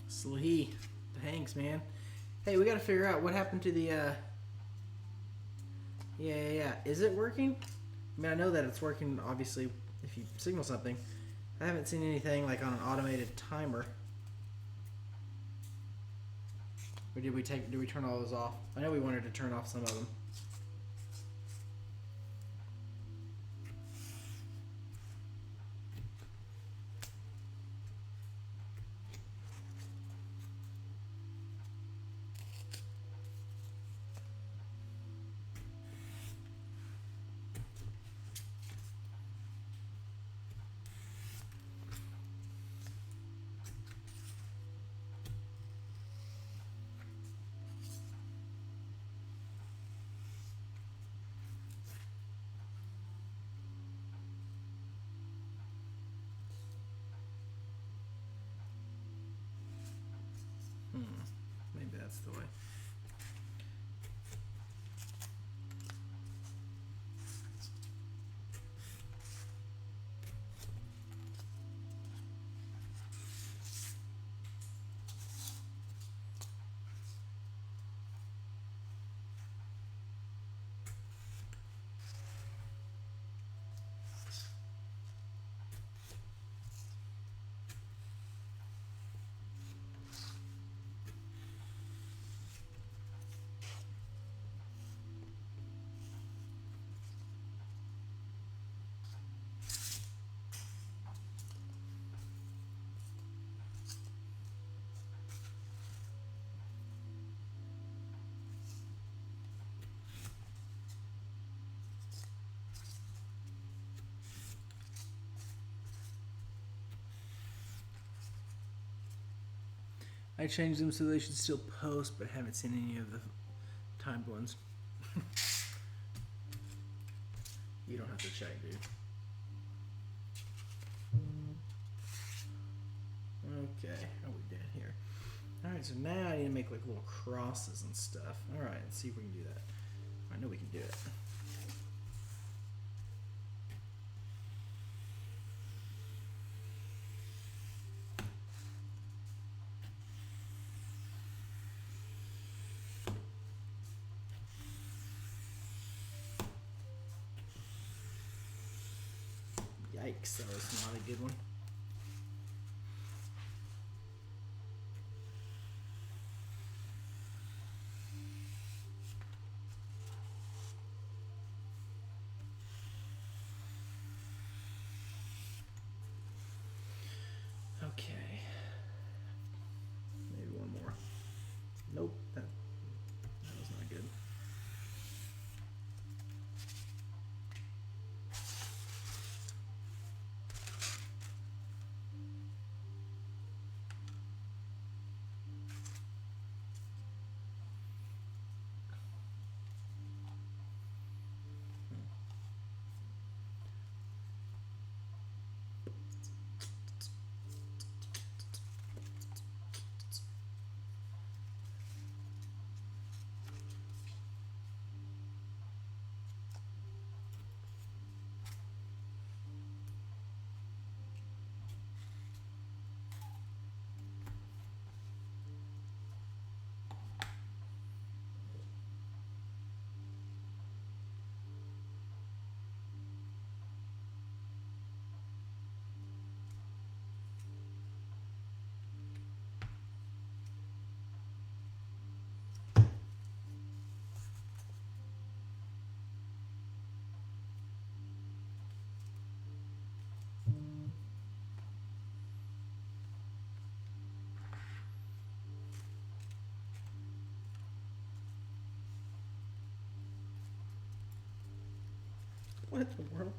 Slahi. Thanks, man. Hey, we gotta figure out what happened to the, Yeah. Is it working? I mean, I know that it's working, obviously, if you signal something. I haven't seen anything, like, on an automated timer. Or did we turn all those off? I know we wanted to turn off some of them. Maybe that's the way. I changed them so they should still post, but haven't seen any of the timed ones. You don't have to check, dude. Okay, how we doing here? Alright, so now I need to make like little crosses and stuff. Alright, let's see if we can do that. I know we can do it. Yikes, that was not a good one. Okay. Maybe one more. Nope, that was not good. What the world?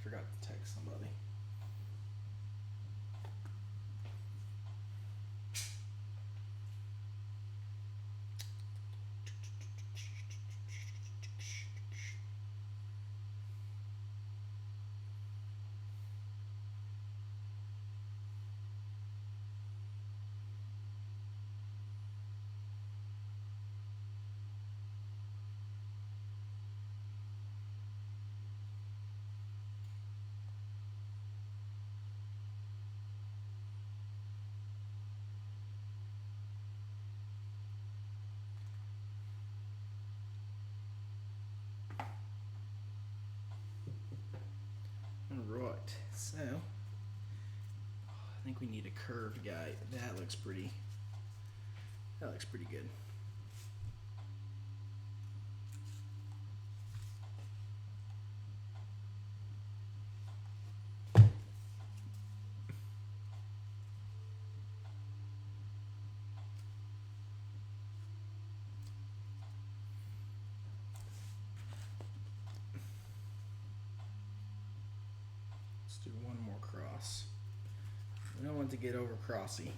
forgot to text somebody. Alright, so I think we need a curved guy. That looks pretty good. Let's do one more cross. We don't want to get over crossy.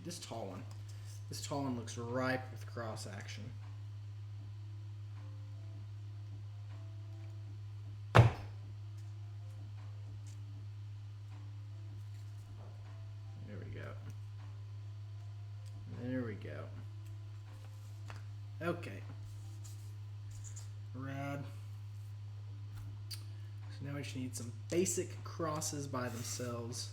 This tall one. This tall one looks ripe with cross action. There we go. There we go. Okay. Rad. So now we just need some basic crosses by themselves.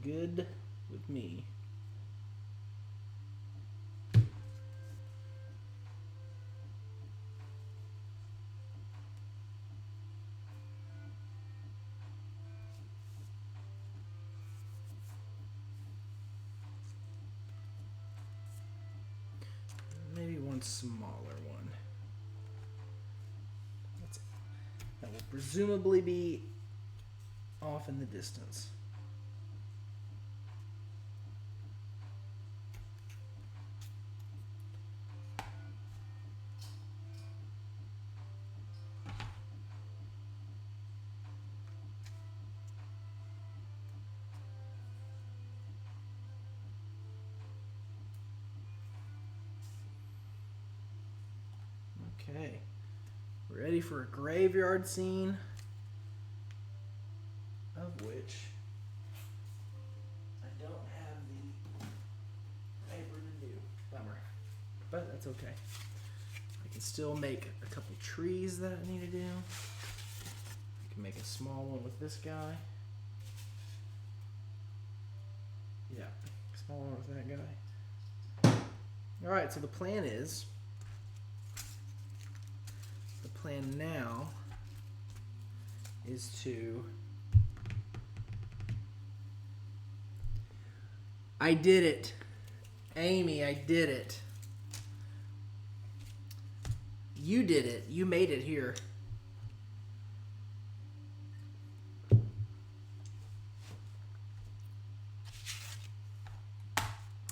Good with me. Maybe one smaller one. That will presumably be off in the distance. Okay, we're ready for a graveyard scene, of which I don't have the paper to do. Bummer, but that's okay. I can still make a couple trees that I need to do. I can make a small one with this guy. Yeah, small one with that guy. All right, so the plan now is to I did it. Amy, I did it. You did it. You made it here.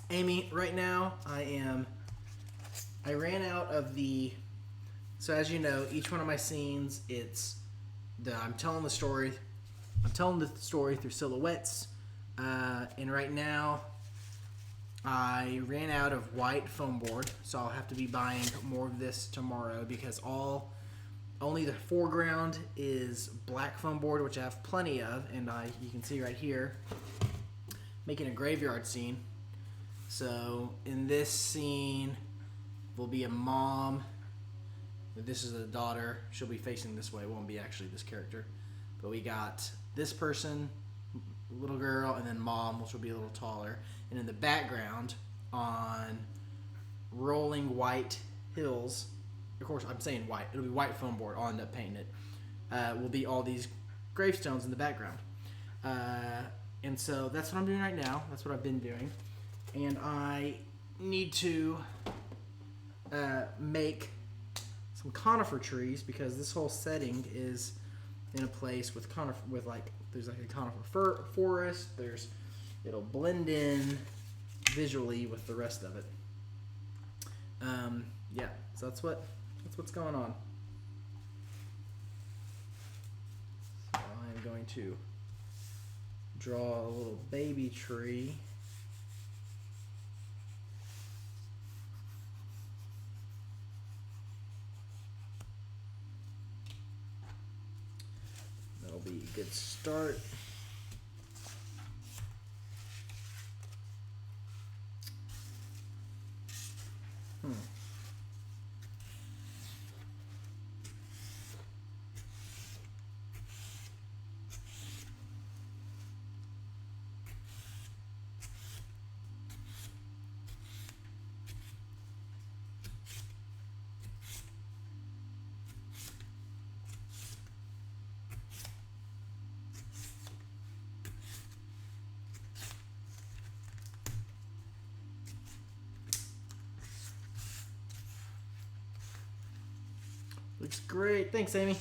Amy, right now I ran out of the. So as you know, each one of my scenes, I'm telling the story. I'm telling the story through silhouettes, and right now, I ran out of white foam board, so I'll have to be buying more of this tomorrow because only the foreground is black foam board, which I have plenty of, and you can see right here, making a graveyard scene. So in this scene, will be a mom This is the daughter. She'll be facing this way. It won't be actually this character. But we got this person, little girl, and then mom, which will be a little taller. And in the background, on rolling white hills, of course I'm saying white, it'll be white foam board, I'll end up painting it, will be all these gravestones in the background. And so that's what I'm doing right now. That's what I've been doing. And I need to make some conifer trees, because this whole setting is in a place with there's like a conifer forest. It'll blend in visually with the rest of it. Yeah, so that's what's going on. So I'm going to draw a little baby tree. That'll be a good start. Looks great. Thanks, Amy.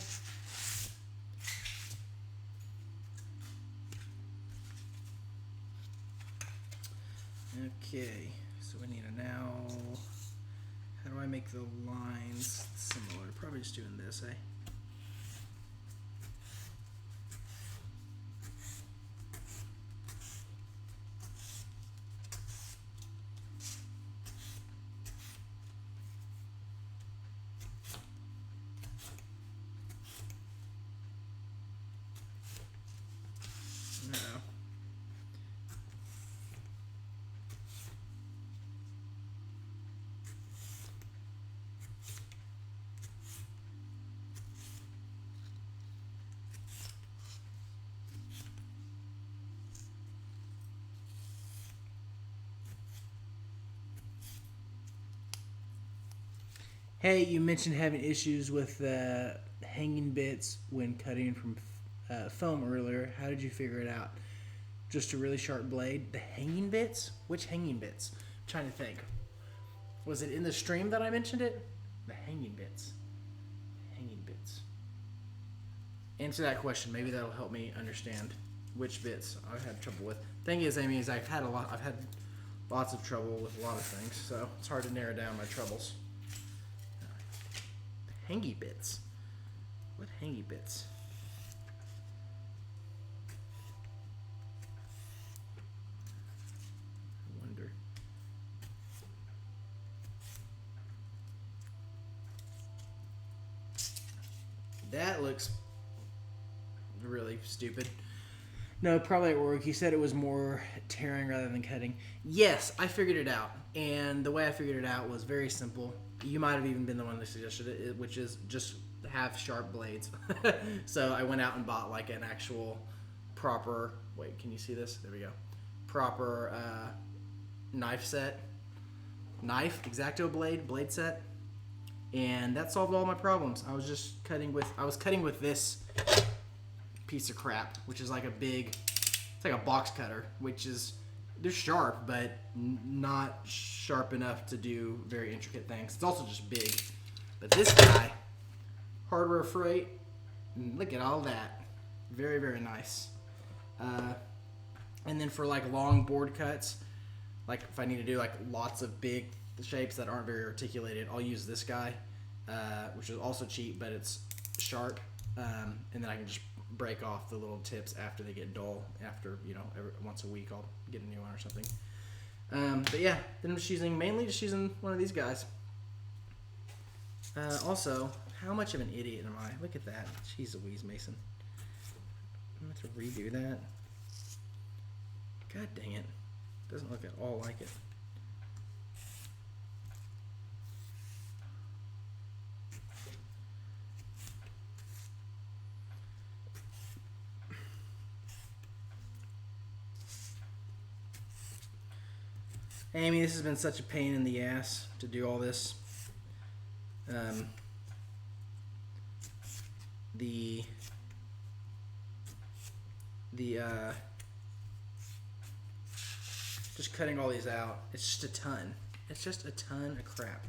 Okay, so we need to now, how do I make the lines similar? Probably just doing this, eh? Hey, you mentioned having issues with hanging bits when cutting from foam earlier. How did you figure it out? Just a really sharp blade? The hanging bits? Which hanging bits? I'm trying to think. Was it in the stream that I mentioned it? The hanging bits. Hanging bits. Answer that question. Maybe that'll help me understand which bits I've had trouble with. Thing is, Amy, is I've had lots of trouble with a lot of things, so it's hard to narrow down my troubles. Hangy bits. What hangy bits? I wonder. That looks really stupid. No, probably at work. You said it was more tearing rather than cutting. Yes, I figured it out. And the way I figured it out was very simple. You might have even been the one that suggested it, which is just have sharp blades. So I went out and bought like an actual proper, wait, can you see this? There we go. Proper knife set. Knife, X-Acto blade set. And that solved all my problems. I was cutting with this piece of crap, which is like it's like a box cutter, which is, they're sharp, but not sharp enough to do very intricate things. It's also just big. But this guy, hardware freight, look at all that. Very, very nice. And then for like long board cuts, like if I need to do like lots of big shapes that aren't very articulated, I'll use this guy, which is also cheap, but it's sharp. And then I can just break off the little tips after they get dull. After, once a week I'll get a new one or something. But yeah, then I'm mainly just using one of these guys. Also, how much of an idiot am I? Look at that. Jeez Louise, Mason. I'm going to have to redo that. God dang it. Doesn't look at all like it. Amy, this has been such a pain in the ass to do all this. The just cutting all these out. It's just a ton. It's just a ton of crap.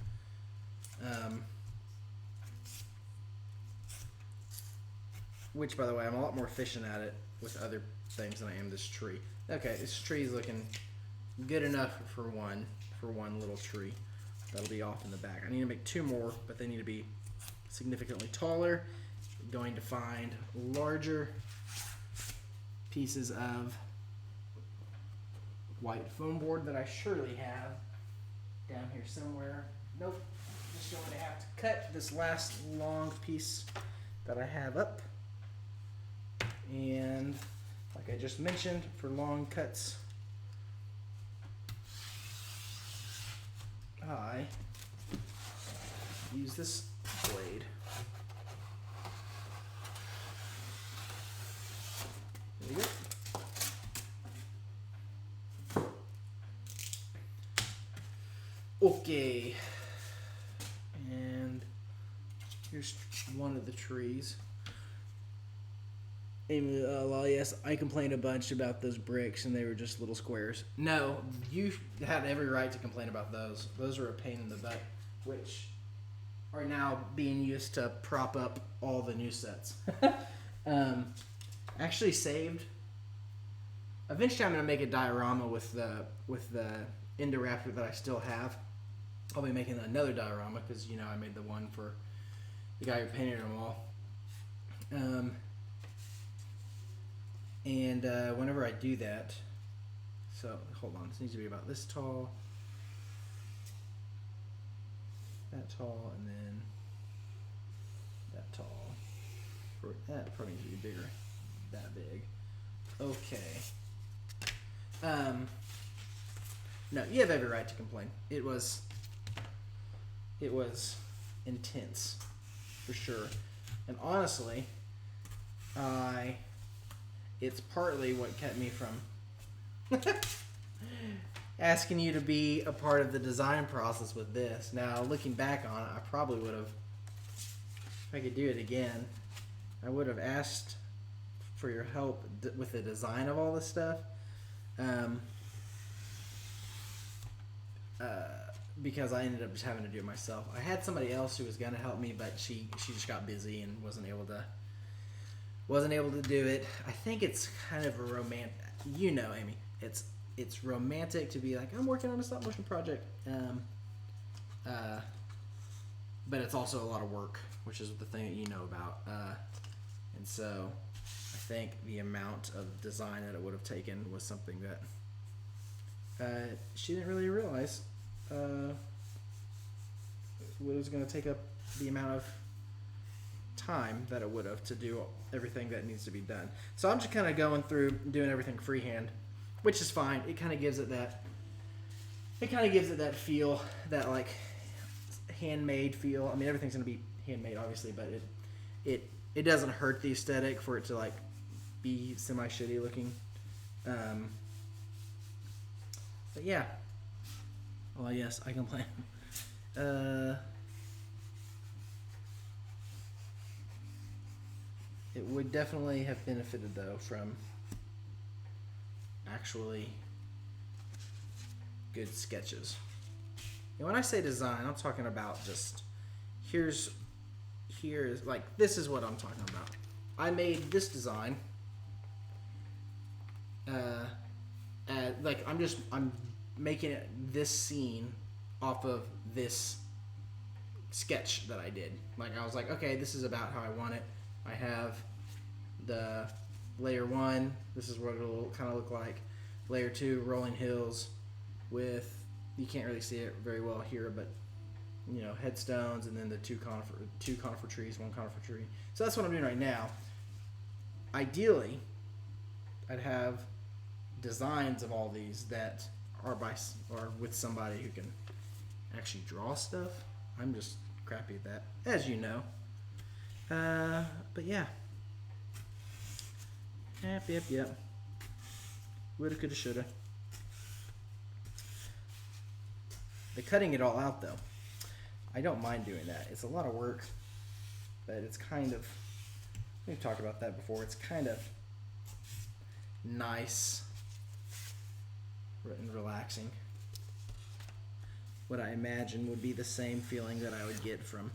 Which, by the way, I'm a lot more efficient at it with other things than I am this tree. Okay, this tree is looking good enough for one little tree. That'll be off in the back. I need to make 2 more, but they need to be significantly taller. I'm going to find larger pieces of white foam board that I surely have down here somewhere. Nope. Just going to have to cut this last long piece that I have up. And like I just mentioned, for long cuts, I use this blade. There we go. Okay. And here's one of the trees. Amy, well, yes, I complained a bunch about those bricks, and they were just little squares. No, you had every right to complain about those. Those are a pain in the butt, which are now being used to prop up all the new sets. Actually saved. Eventually, I'm gonna make a diorama with the Indoraptor that I still have. I'll be making another diorama because I made the one for the guy who painted them all. And whenever I do that, so hold on, this needs to be about this tall, that tall, and then that tall. That probably needs to be bigger, that big. Okay. No, you have every right to complain. It was intense, for sure. And honestly, it's partly what kept me from asking you to be a part of the design process with this. Now, looking back on it, I probably would have, if I could do it again, I would have asked for your help with the design of all this stuff. Because I ended up just having to do it myself. I had somebody else who was going to help me, but she just got busy and wasn't able to do it. I think it's kind of a romantic, Amy, it's romantic to be like, I'm working on a stop motion project. But it's also a lot of work, which is the thing that you know about. And so I think the amount of design that it would have taken was something that she didn't really realize what it was going to take up the amount of time that it would have to do everything that needs to be done. So I'm just kind of going through doing everything freehand, which is fine. It kind of gives it that feel, that like handmade feel. I mean, everything's going to be handmade obviously, but it doesn't hurt the aesthetic for it to like be semi shitty looking. But yeah. Well, yes, I complain. It would definitely have benefited, though, from actually good sketches. And when I say design, I'm talking about just here's like, this is what I'm talking about. I made this design. I'm making it this scene off of this sketch that I did. Like, I was like, okay, this is about how I want it. I have the layer 1. This is what it'll kind of look like. Layer 2, rolling hills with, you can't really see it very well here, but headstones, and then the two conifer trees, one conifer tree. So that's what I'm doing right now. Ideally, I'd have designs of all these that are with somebody who can actually draw stuff. I'm just crappy at that, as you know. But yeah. Yep. Woulda, coulda, shoulda. the cutting it all out though. I don't mind doing that. It's a lot of work, but it's kind of, we've talked about that before, it's kind of nice and relaxing. What I imagine would be the same feeling that I would get from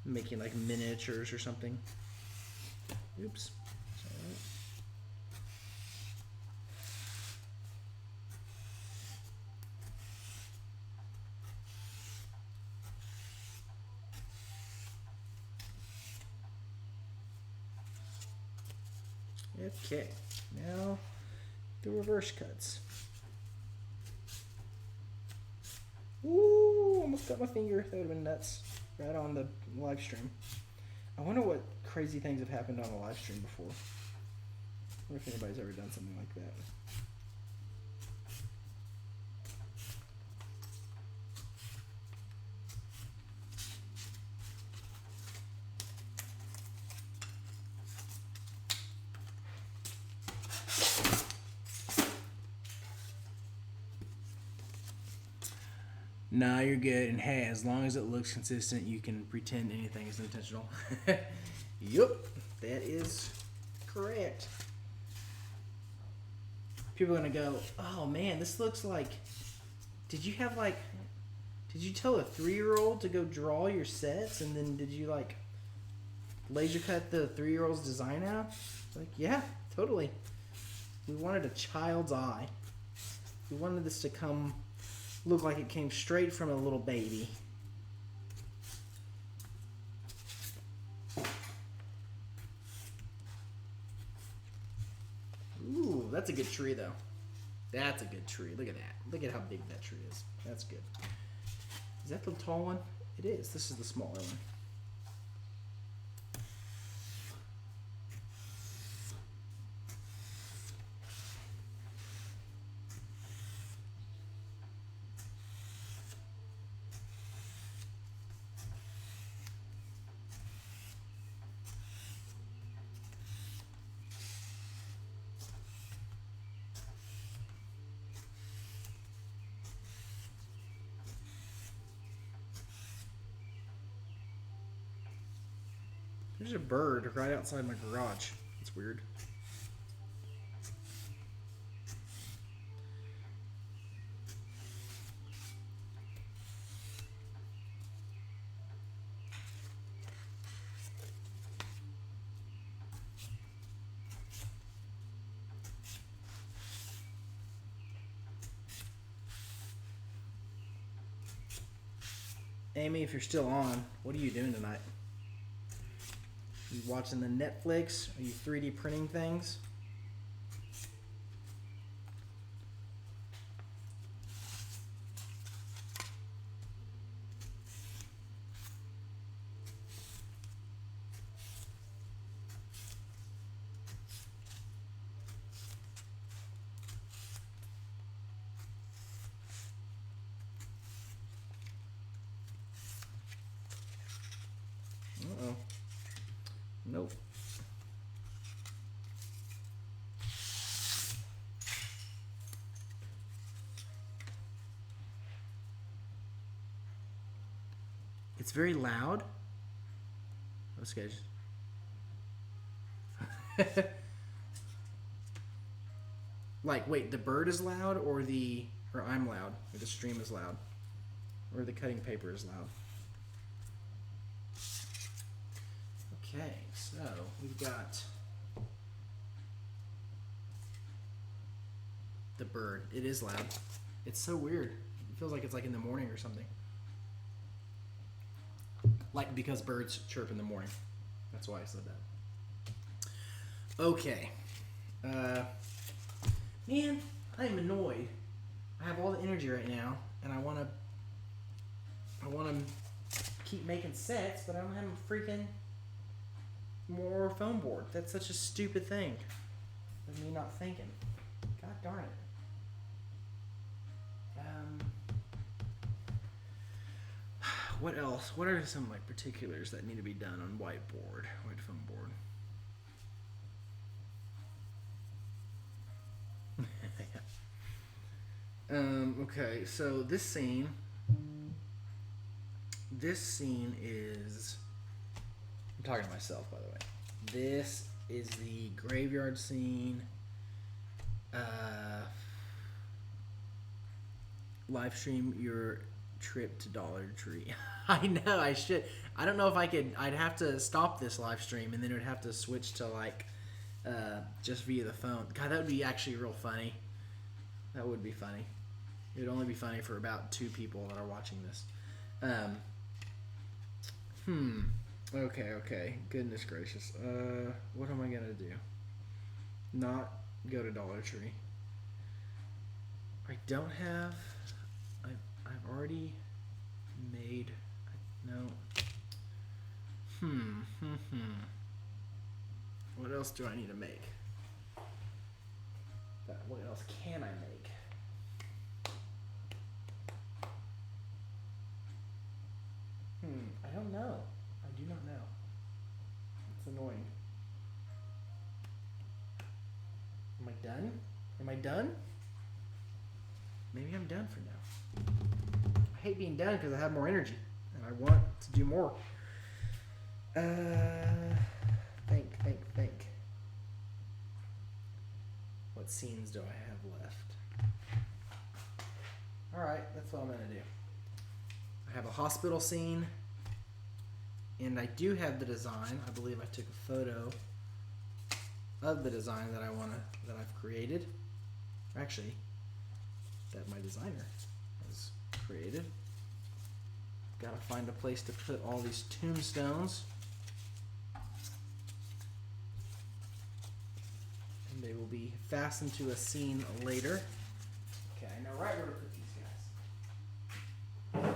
making like miniatures or something. Oops. Okay, now the reverse cuts. Ooh, almost cut my finger. That would have been nuts. Right on the live stream. I wonder what crazy things have happened on a live stream before. I wonder if anybody's ever done something like that. Nah, you're good. And hey, as long as it looks consistent, you can pretend anything is intentional. Yup, that is correct. People are gonna go, oh man, this looks like, did you tell a 3-year-old to go draw your sets, and then did you like laser cut the 3-year-old's design out? Like, yeah, totally. We wanted a child's eye. We wanted this to look like it came straight from a little baby. Ooh, that's a good tree though. That's a good tree. Look at that. Look at how big that tree is. That's good. Is that the tall one? It is. This is the smaller one. There's a bird right outside my garage. It's weird. Amy, if you're still on, what are you doing tonight? You watching the Netflix? Are you 3D printing things? Uh-oh. Nope. It's very loud. Those guys. Like, wait, the bird is loud, or I'm loud, or the stream is loud, or the cutting paper is loud. Okay, so we've got the bird. It is loud. It's so weird. It feels like it's like in the morning or something. Like, because birds chirp in the morning. That's why I said that. Okay. Man, I'm annoyed. I have all the energy right now, and I want to keep making sets, but I don't have a freaking more foam board. That's such a stupid thing. Of me not thinking. God darn it. What else? What are some like particulars that need to be done on white foam board? Okay, so this scene is, I'm talking to myself, by the way. This is the graveyard scene. Live stream your trip to Dollar Tree. I know I should. I don't know if I could. I'd have to stop this live stream and then it would have to switch to like just via the phone. God, that would be actually real funny. That would be funny. It would only be funny for about 2 people that are watching this. Okay. Goodness gracious. What am I gonna do? Not go to Dollar Tree. I don't have. I've already made. No. What else do I need to make? What else can I make? I don't know. I do not know. It's annoying. Am I done? Am I done? Maybe I'm done for now. I hate being done because I have more energy and I want to do more. Think. What scenes do I have left? Alright, that's what I'm going to do. I have a hospital scene. And I do have the design. I believe I took a photo of the design that I've created. Actually, that my designer has created. Gotta find a place to put all these tombstones. And they will be fastened to a scene later. Okay, I know right where to put these guys.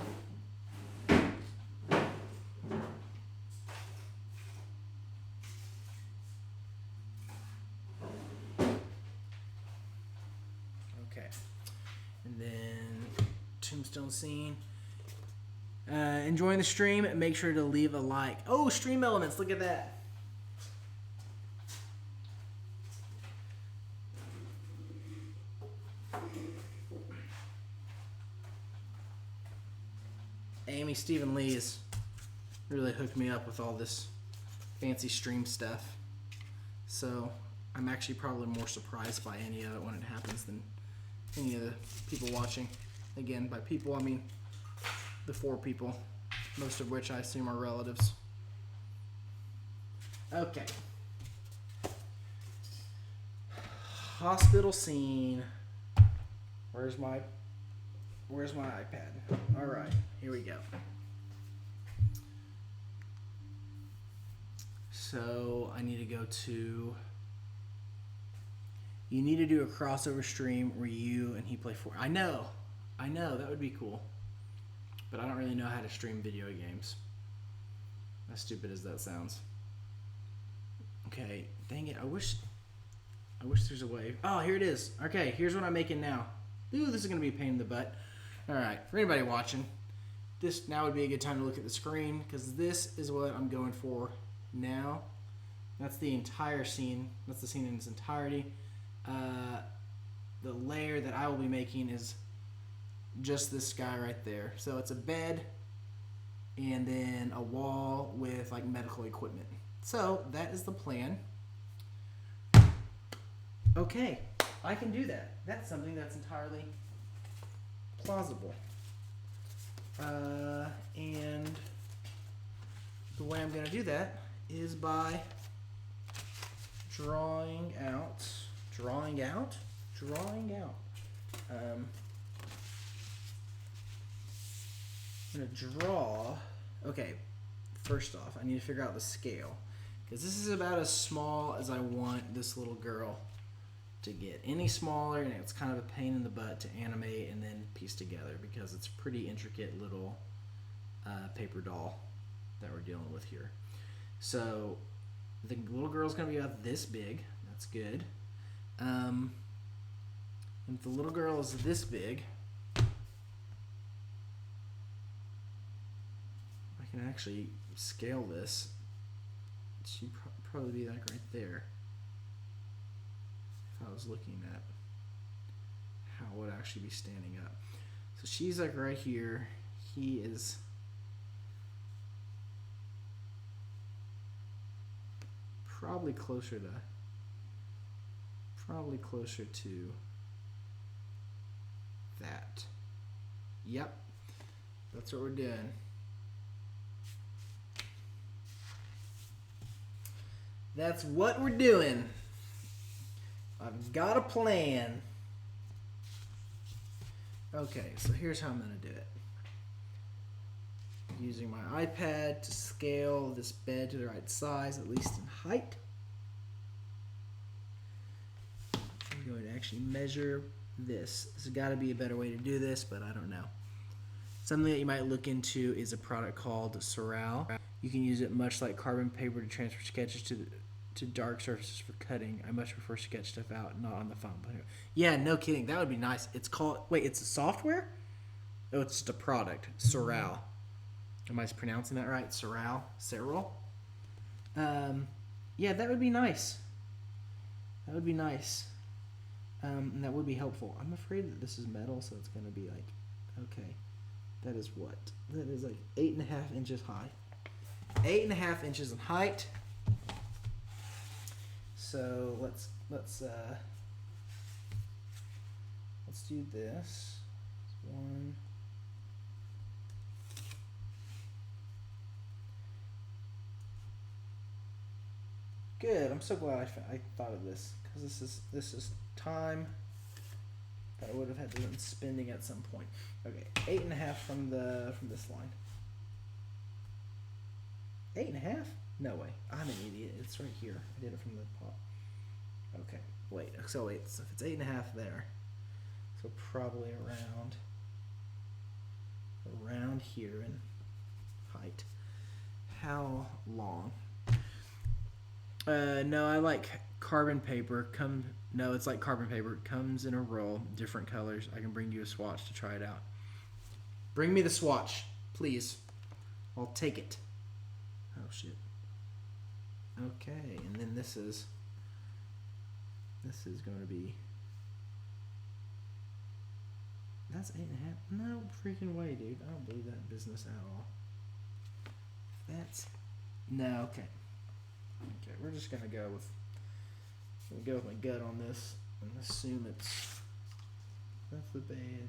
And then tombstone scene. Enjoying the stream, make sure to leave a like. Oh, stream elements, look at that. Amy Stephen Lee has really hooked me up with all this fancy stream stuff. So I'm actually probably more surprised by any of it when it happens than any of the people watching. Again, by people, I mean the 4 people, most of which I assume are relatives. Okay. Hospital scene. Where's my iPad? All right, here we go. So I need to go to. You need to do a crossover stream where you and he play for. I know, that would be cool. But I don't really know how to stream video games. As stupid as that sounds. Okay, dang it, I wish there's a way. Oh, here it is. Okay, here's what I'm making now. Ooh, this is gonna be a pain in the butt. Alright, for anybody watching, this now would be a good time to look at the screen, because this is what I'm going for now. That's the entire scene. That's the scene in its entirety. The layer that I will be making is just this guy right there. So it's a bed and then a wall with like medical equipment. So that is the plan. Okay, I can do that. That's something that's entirely plausible. And the way I'm going to do that is by drawing out. I'm going to draw. Okay, first off, I need to figure out the scale, because this is about as small as I want this little girl to get. Any smaller, and it's kind of a pain in the butt to animate and then piece together, because it's a pretty intricate little paper doll that we're dealing with here. So the little girl's going to be about this big. That's good. If the little girl is this big, I can actually scale this. She'd probably be like right there. If I was looking at how it would actually be standing up. So she's like right here. He is probably closer to that. Yep. That's what we're doing. That's what we're doing. I've got a plan. Okay, so here's how I'm going to do it. Using my iPad to scale this bed to the right size, at least in height. I'm going to actually measure this. There's got to be a better way to do this, but I don't know. Something that you might look into is a product called Sorrel. You can use it much like carbon paper to transfer sketches to dark surfaces for cutting. I much prefer sketch stuff out, not on the phone. Yeah, no kidding. That would be nice. It's called, wait, it's a software? Oh, it's just a product. Sorrel. Am I pronouncing that right? Sorrel? Sorrel? Yeah, that would be nice. That would be nice. And that would be helpful. I'm afraid that this is metal, so it's going to be like, okay. That is what? That is like 8.5 inches high. 8.5 inches in height. So let's do this. One. Good. I'm so glad I thought of this, because this is time that I would have had to been spending at some point. Okay, 8.5 from this line. 8.5? No way. I'm an idiot. It's right here. I did it from the top. Okay, wait. So if it's 8.5 there, so probably around here in height. How long? No, I like carbon paper. No, it's like carbon paper. It comes in a roll, different colors. I can bring you a swatch to try it out. Bring me the swatch, please. I'll take it. Oh, shit. Okay, and then this is going to be... That's 8.5? No freaking way, dude. I don't believe that business at all. That's... No, okay. Okay, we're just going to go with my gut on this and assume that's the bed.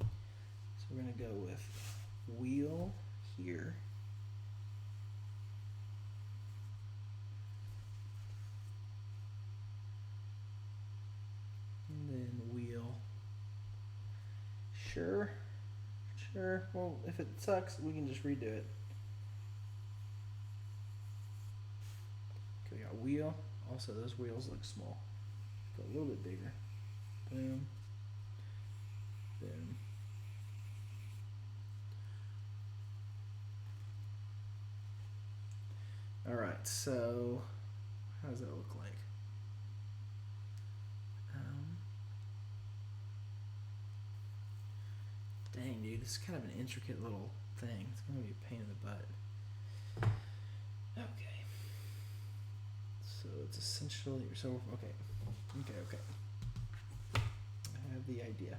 So we're going to go with wheel here. And then wheel. Sure. Well, if it sucks, we can just redo it. Okay, we got wheel. Also, those wheels look small. Go a little bit bigger. Boom. Boom. Alright, so how does that look like? Dang, dude, this is kind of an intricate little thing. It's going to be a pain in the butt. Okay. So it's essentially... okay. I have the idea.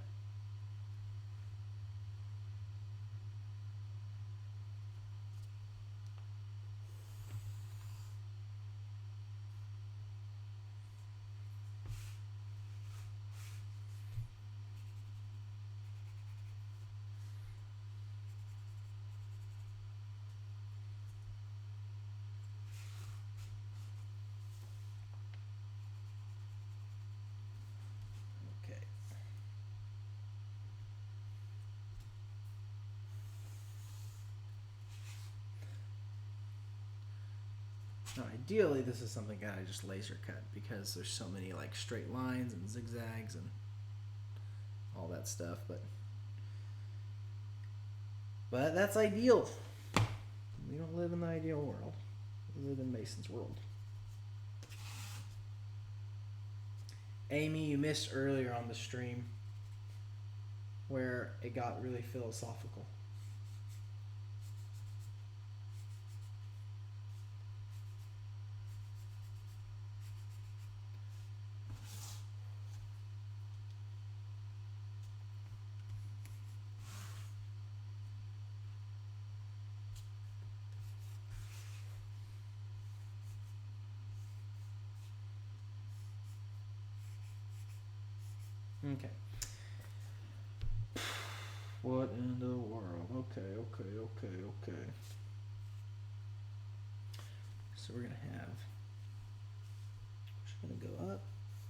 Now, ideally, this is something that I just laser cut, because there's so many like straight lines and zigzags and all that stuff. But that's ideal. We don't live in the ideal world. We live in Mason's world. Amy, you missed earlier on the stream where it got really philosophical. Okay. What in the world? Okay. So we're gonna have. We're just gonna go up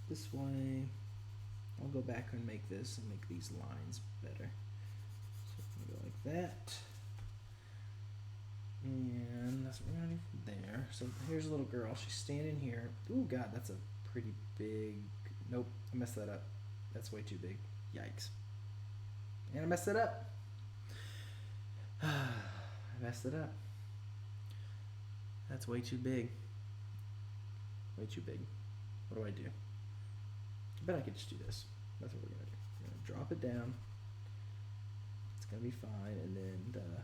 this way. I'll go back and make this and make these lines better. So we're gonna go like that. And that's what we're gonna do from there. So here's a little girl. She's standing here. Ooh, God, that's a pretty big. Nope, I messed that up. That's way too big. Yikes. And I messed it up. I messed it up. That's way too big. Way too big. What do I do? I bet I could just do this. That's what we're gonna do. We're gonna drop it down. It's gonna be fine, and then the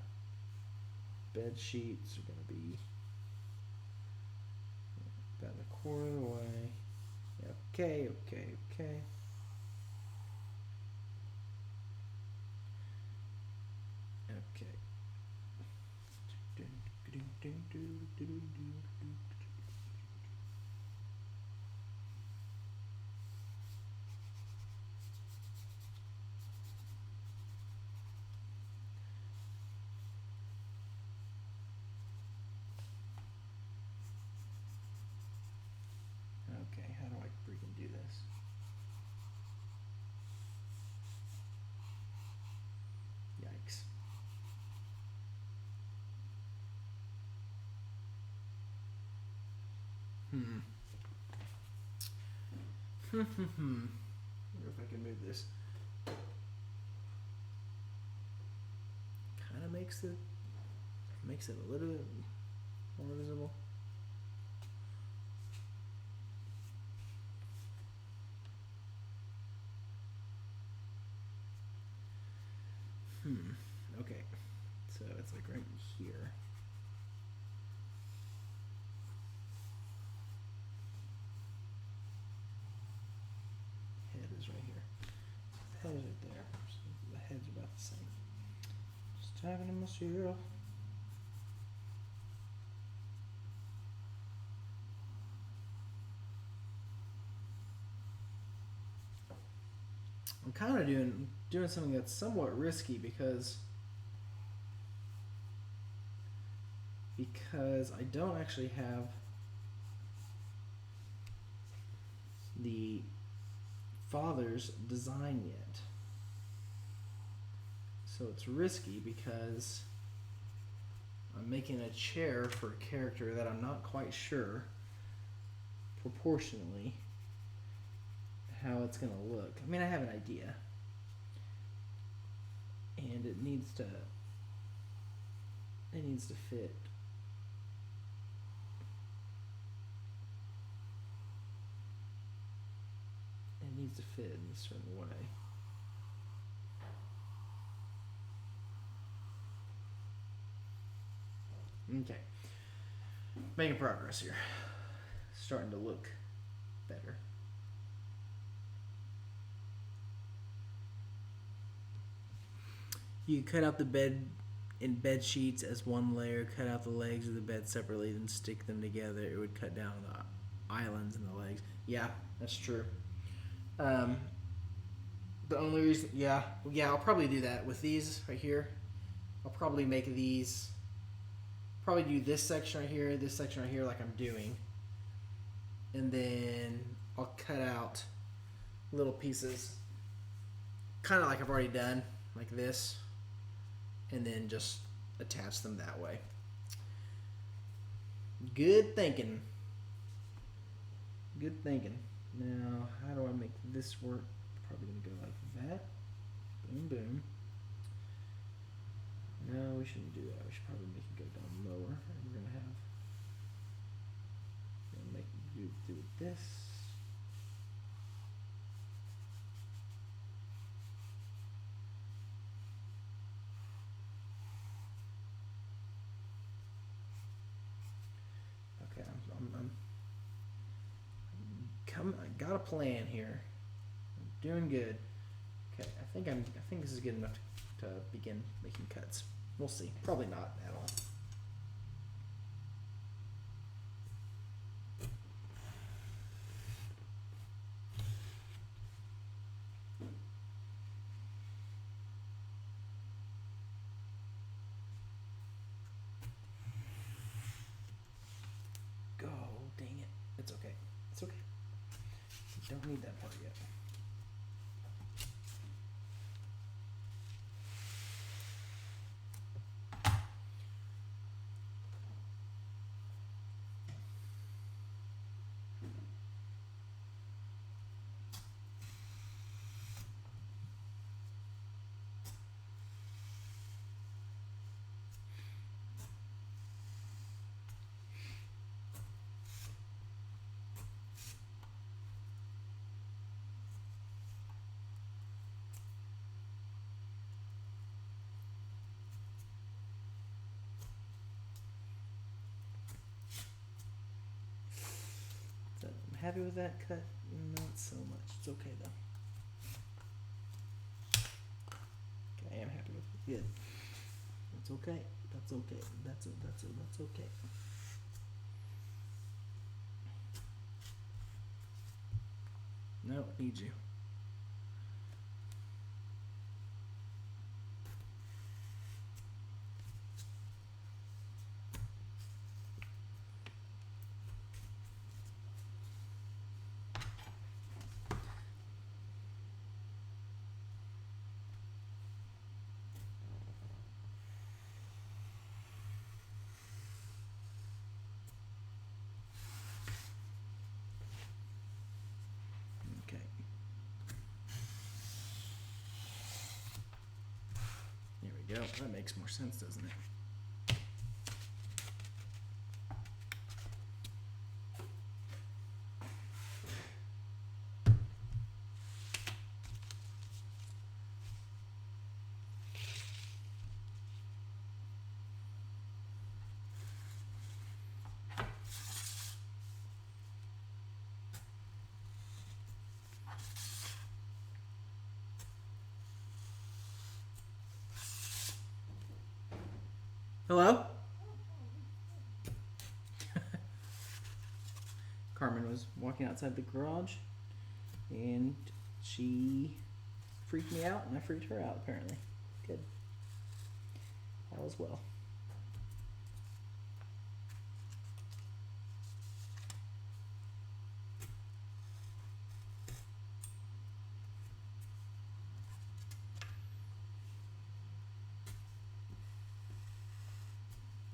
bed sheets are gonna be about a quarter of the way. Okay. Okay, how do I freaking do this? Yikes. Wonder if I can move this. Kind of makes it a little bit more visible. Okay, so it's like right here. Head is right here. The head is right there. So the head's about the same. Just talking to myself. I'm kind of doing something that's somewhat risky because I don't actually have the father's design yet. So it's risky because I'm making a chair for a character that I'm not quite sure proportionally how it's gonna look. I mean, I have an idea, and it needs to fit. It needs to fit in a certain way. Okay, making progress here. Starting to look better. You cut out the bed in bed sheets as one layer, cut out the legs of the bed separately, then stick them together. It would cut down the islands in the legs. Yeah, that's true. The only reason, yeah, I'll probably do that with these right here. I'll probably make these, probably do this section right here, like I'm doing. And then I'll cut out little pieces, kind of like I've already done, like this. And then just attach them that way. Good thinking. Now, how do I make this work? Probably gonna go like that. Boom, boom. No, we shouldn't do that. We should probably make it go down lower. And we're gonna make it do this. Okay, I got a plan here. I'm doing good. Okay, I think this is good enough to begin making cuts. We'll see. Probably not at all. Don't need that part yet. I'm happy with that cut. Not so much. It's okay though. Okay, I am happy with it. Good. That's okay. That's okay. That's okay. No, need you. Okay. There we go. That makes more sense, doesn't it? Hello? Carmen was walking outside the garage and she freaked me out and I freaked her out apparently. Good. All is well.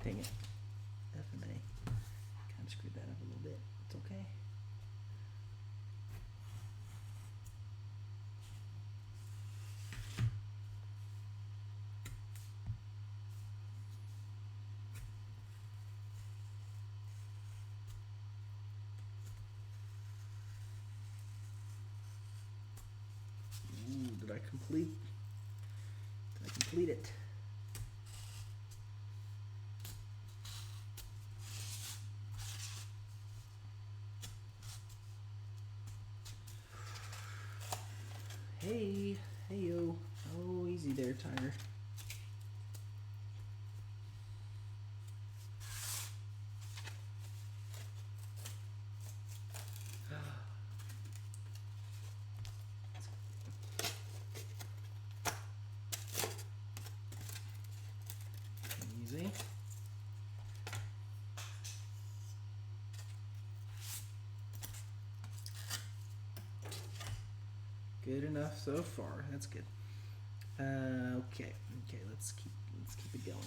Dang it. F and A. Kind of screwed that up a little bit. It's okay. Ooh, did I complete it? Hey, hey yo. Oh, easy there, Tiger. Easy. Good enough so far. That's good. Okay. Let's keep it going.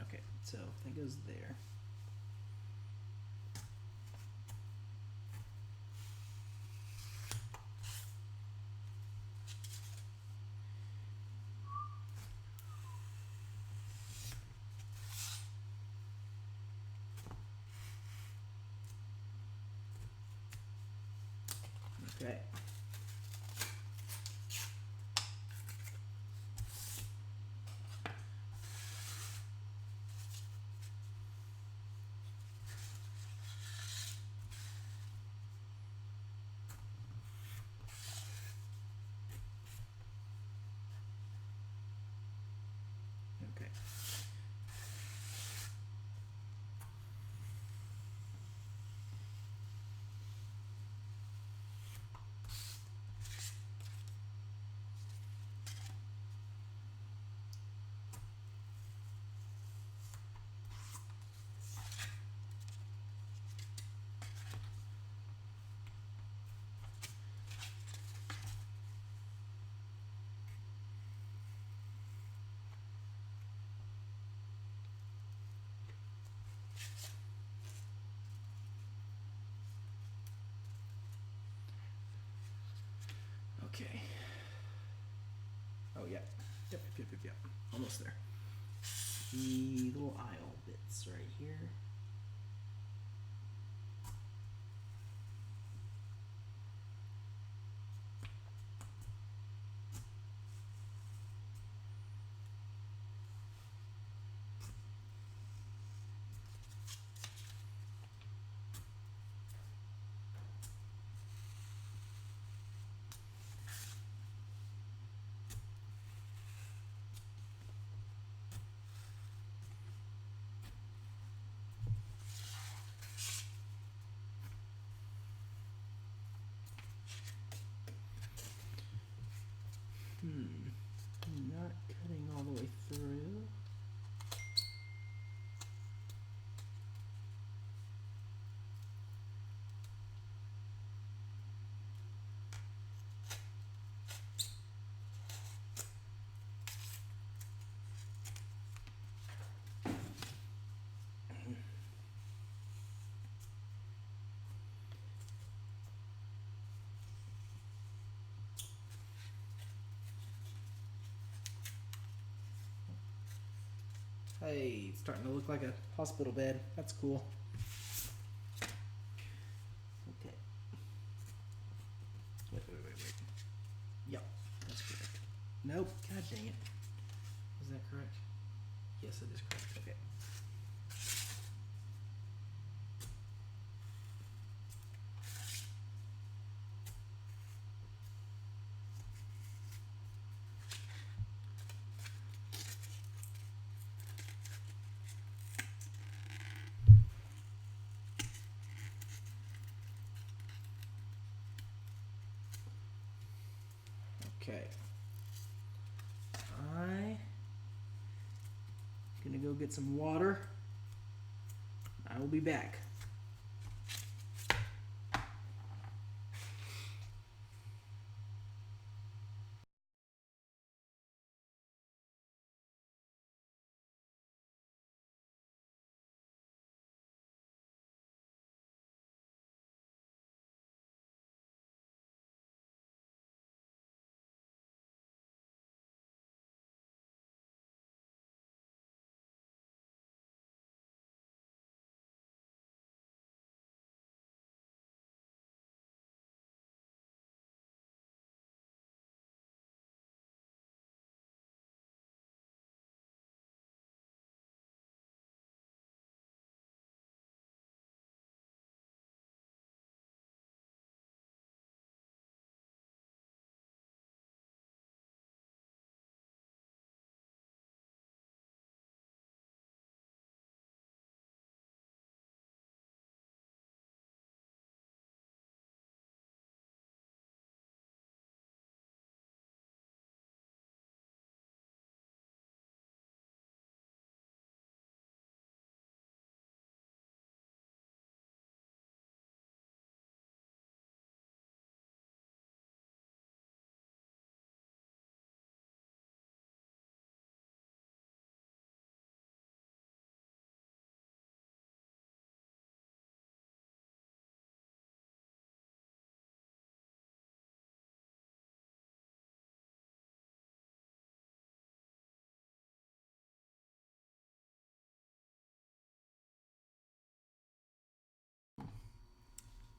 Okay, so that goes there. Okay. Okay. Okay. Oh, yeah. Yep. Almost there. The little aisle bits right here. Not cutting all the way through. Hey, it's starting to look like a hospital bed. That's cool. Okay. Wait. Yep, that's correct. Nope, god dang it. Is that correct? Yes, it is correct. Okay. Okay. I'm gonna go get some water. I will be back.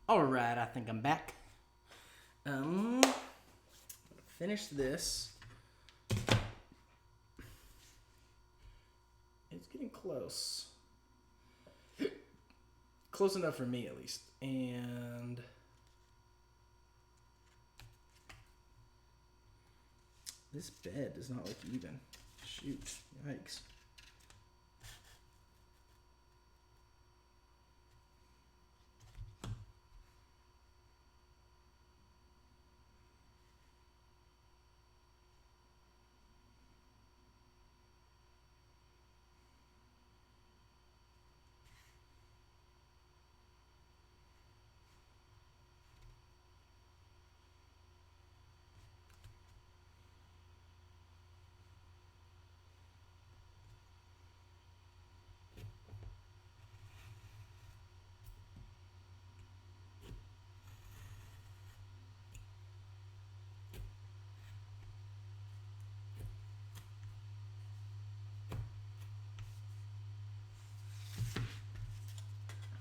All right, I think I'm back. Finish this. It's getting close. Close enough for me, at least. And this bed does not look even. Shoot. Yikes.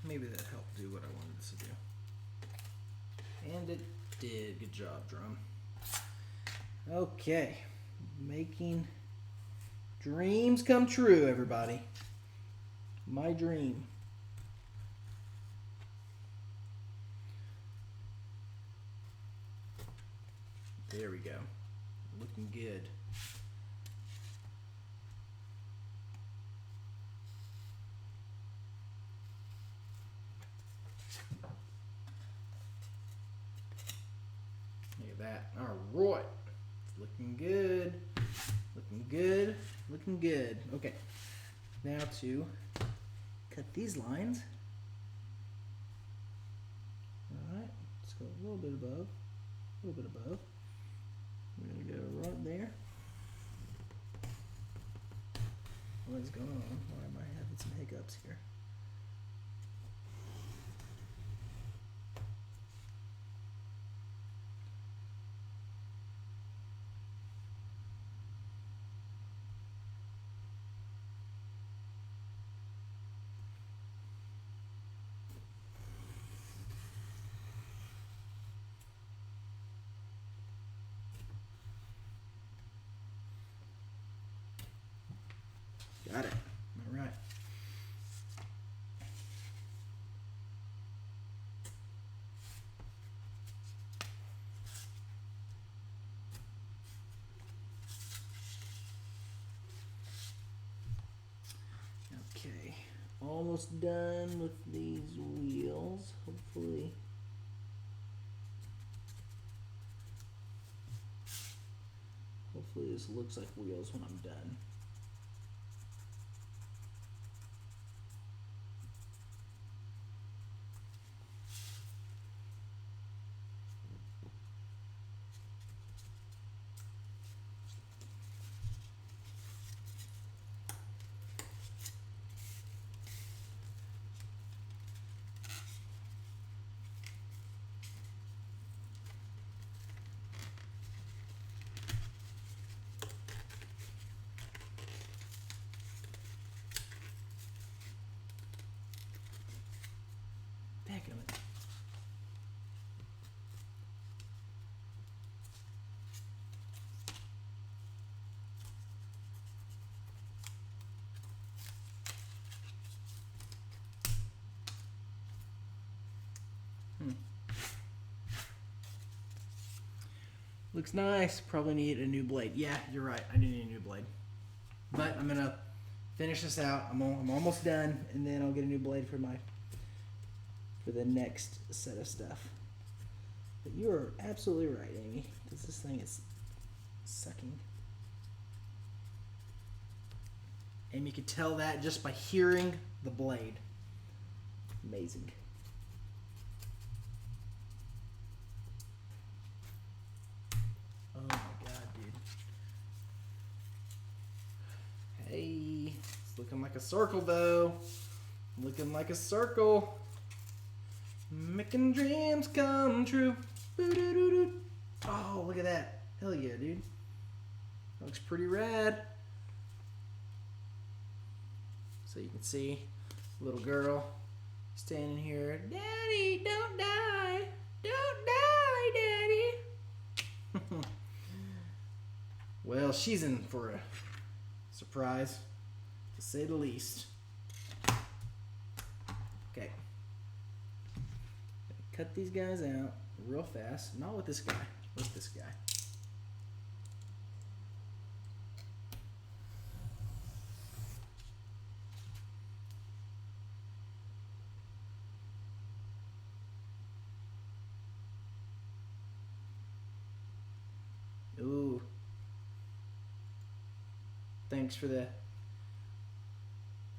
Maybe that helped do what I wanted this to do. And it did. Good job, drum. Okay. Making dreams come true, everybody. My dream. There we go. Looking good. Look at that. All right. It's looking good. Looking good. Looking good. Okay. Now to cut these lines. All right. Let's go a little bit above. A little bit above. We're going to go right there. What is going on? Why am I having some hiccups here? Got it. All right. Okay. Almost done with these wheels. Hopefully. Hopefully this looks like wheels when I'm done. Dadgummit. Looks nice. Probably need a new blade. Yeah, you're right. I do need a new blade. But I'm gonna finish this out. I'm almost done, and then I'll get a new blade for the next set of stuff. But you are absolutely right, Amy. This thing is sucking. Amy could tell that just by hearing the blade. Amazing. Oh my god, dude. Hey, it's looking like a circle though. Looking like a circle. Making dreams come true. Boo-doo-doo-doo. Oh, look at that. Hell yeah, dude. Looks pretty rad. So you can see little girl standing here. Daddy, don't die. Don't die, Daddy. Well, she's in for a surprise, to say the least. Okay. Cut these guys out real fast. Not with this guy. With this guy. Thanks for the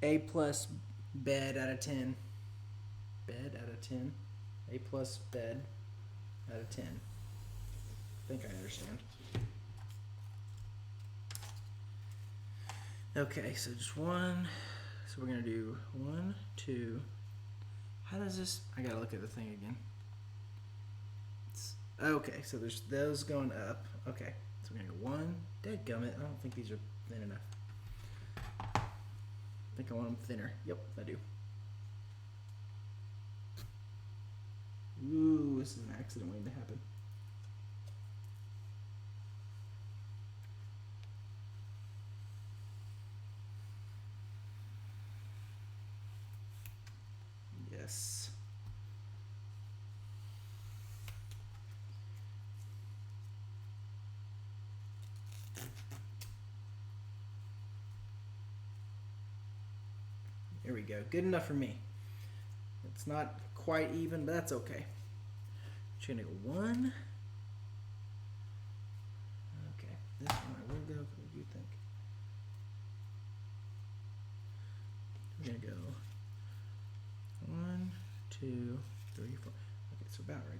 A+ bed out of 10. Bed out of 10. A+ bed out of 10. I think I understand. Okay, so just one. So we're gonna do 1, 2. How does this? I gotta look at the thing again. Okay, so there's those going up. Okay, so we're gonna go 1. Dadgummit, I don't think these are thin enough. I think I want them thinner. Yep, I do. Ooh, this is an accident waiting to happen. Yes. There we go. Good enough for me. It's not quite even, but that's okay. Just gonna go 1. Okay, this one I will go. What do you think? We're gonna go 1, 2, 3, 4. Okay, so about right.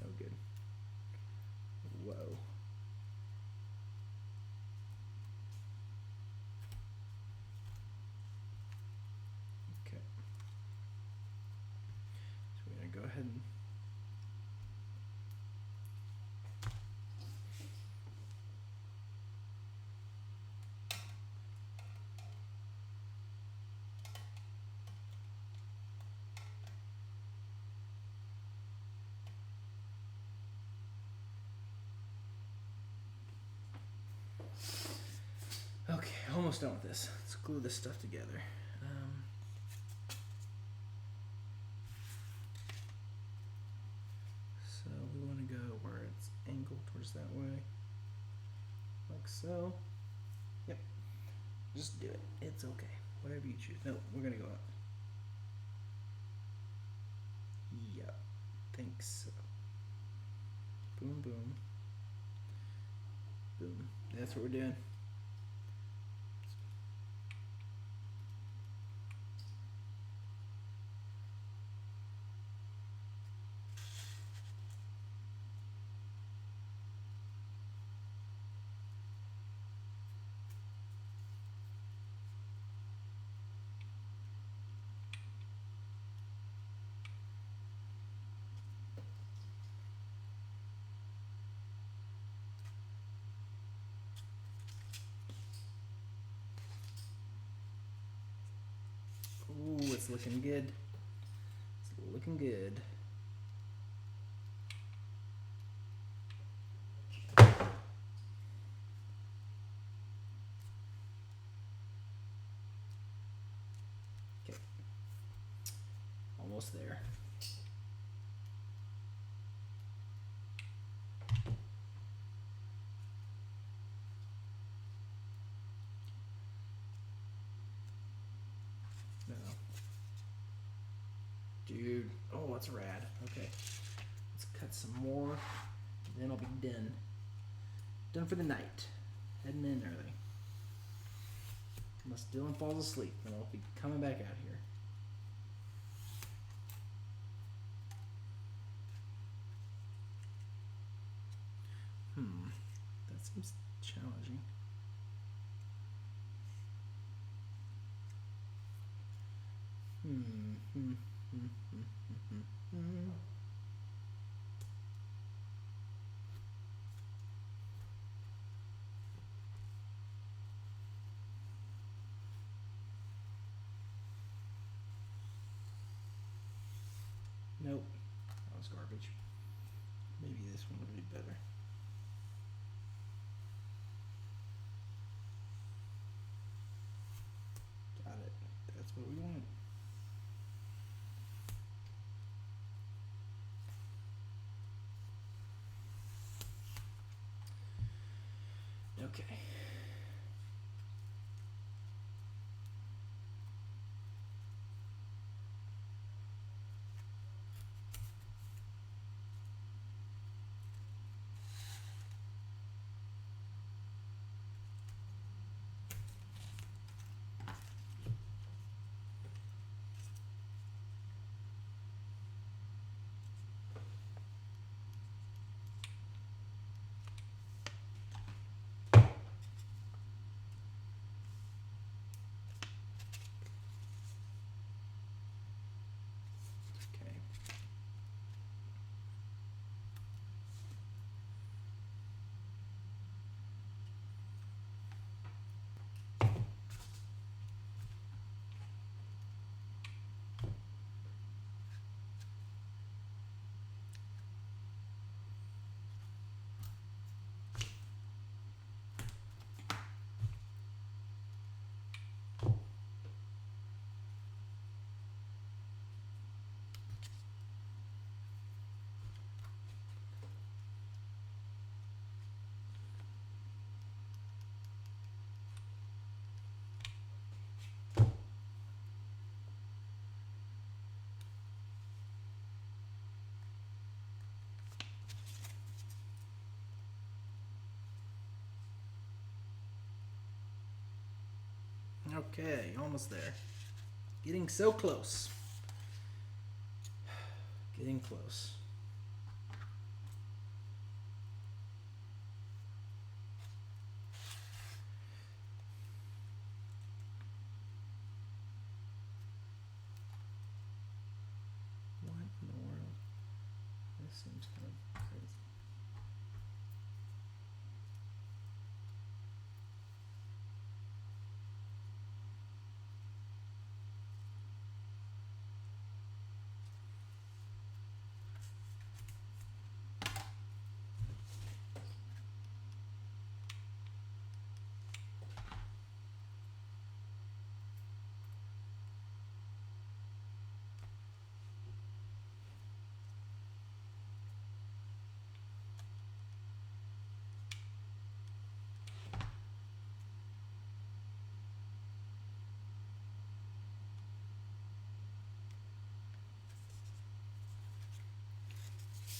No good. Whoa. Okay. So we're gonna go ahead and okay, almost done with this. Let's glue this stuff together. So we want to go where it's angled towards that way, like so. Yep. Just do it. It's okay. Whatever you choose. No, we're gonna go up. Yep. Think so. Boom, boom, boom. That's what we're doing. Ooh, it's looking good. It's looking good. Okay. Almost there. No. Dude. Oh, that's rad. Okay. Let's cut some more. And then I'll be done. Done for the night. Heading in early. Unless Dylan falls asleep, then I'll be coming back out here. That seems challenging. Nope, that was garbage. Maybe this one would be better. Got it. That's what we want. Okay. Okay, almost there. Getting so close. Getting close. What in the world? This seems kind of crazy.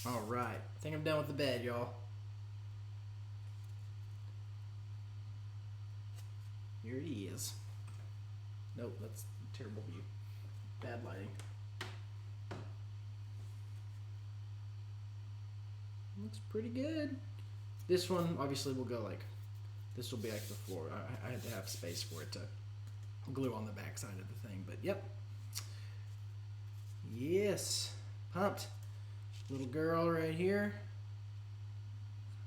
All right, I think I'm done with the bed, y'all. Here he is. Nope, that's a terrible view. Bad lighting. Looks pretty good. This one obviously will go like, this will be like the floor. I had to have space for it to glue on the back side of the thing, but yep. Yes, pumped. Little girl right here.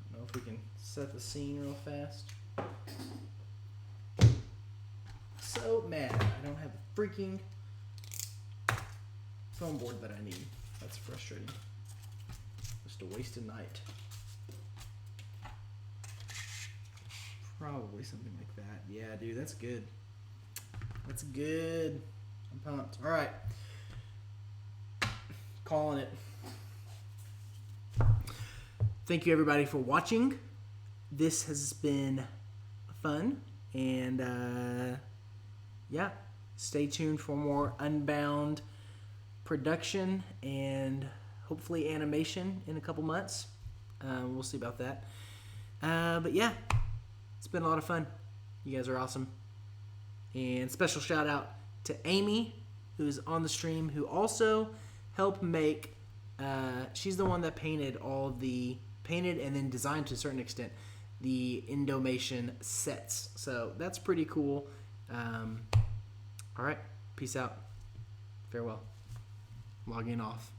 I don't know if we can set the scene real fast. So mad I don't have the freaking foam board that I need. That's frustrating. Just a wasted night. Probably something like that. Yeah, dude, that's good. That's good. I'm pumped. All right. Calling it. Thank you, everybody, for watching. This has been fun. And, yeah, stay tuned for more Unbound production and hopefully animation in a couple months. We'll see about that. But, yeah, it's been a lot of fun. You guys are awesome. And special shout out to Amy, who's on the stream, who also helped make, she's the one that painted and then designed to a certain extent the Indomation sets. So that's pretty cool. All right, peace out. Farewell. Logging off.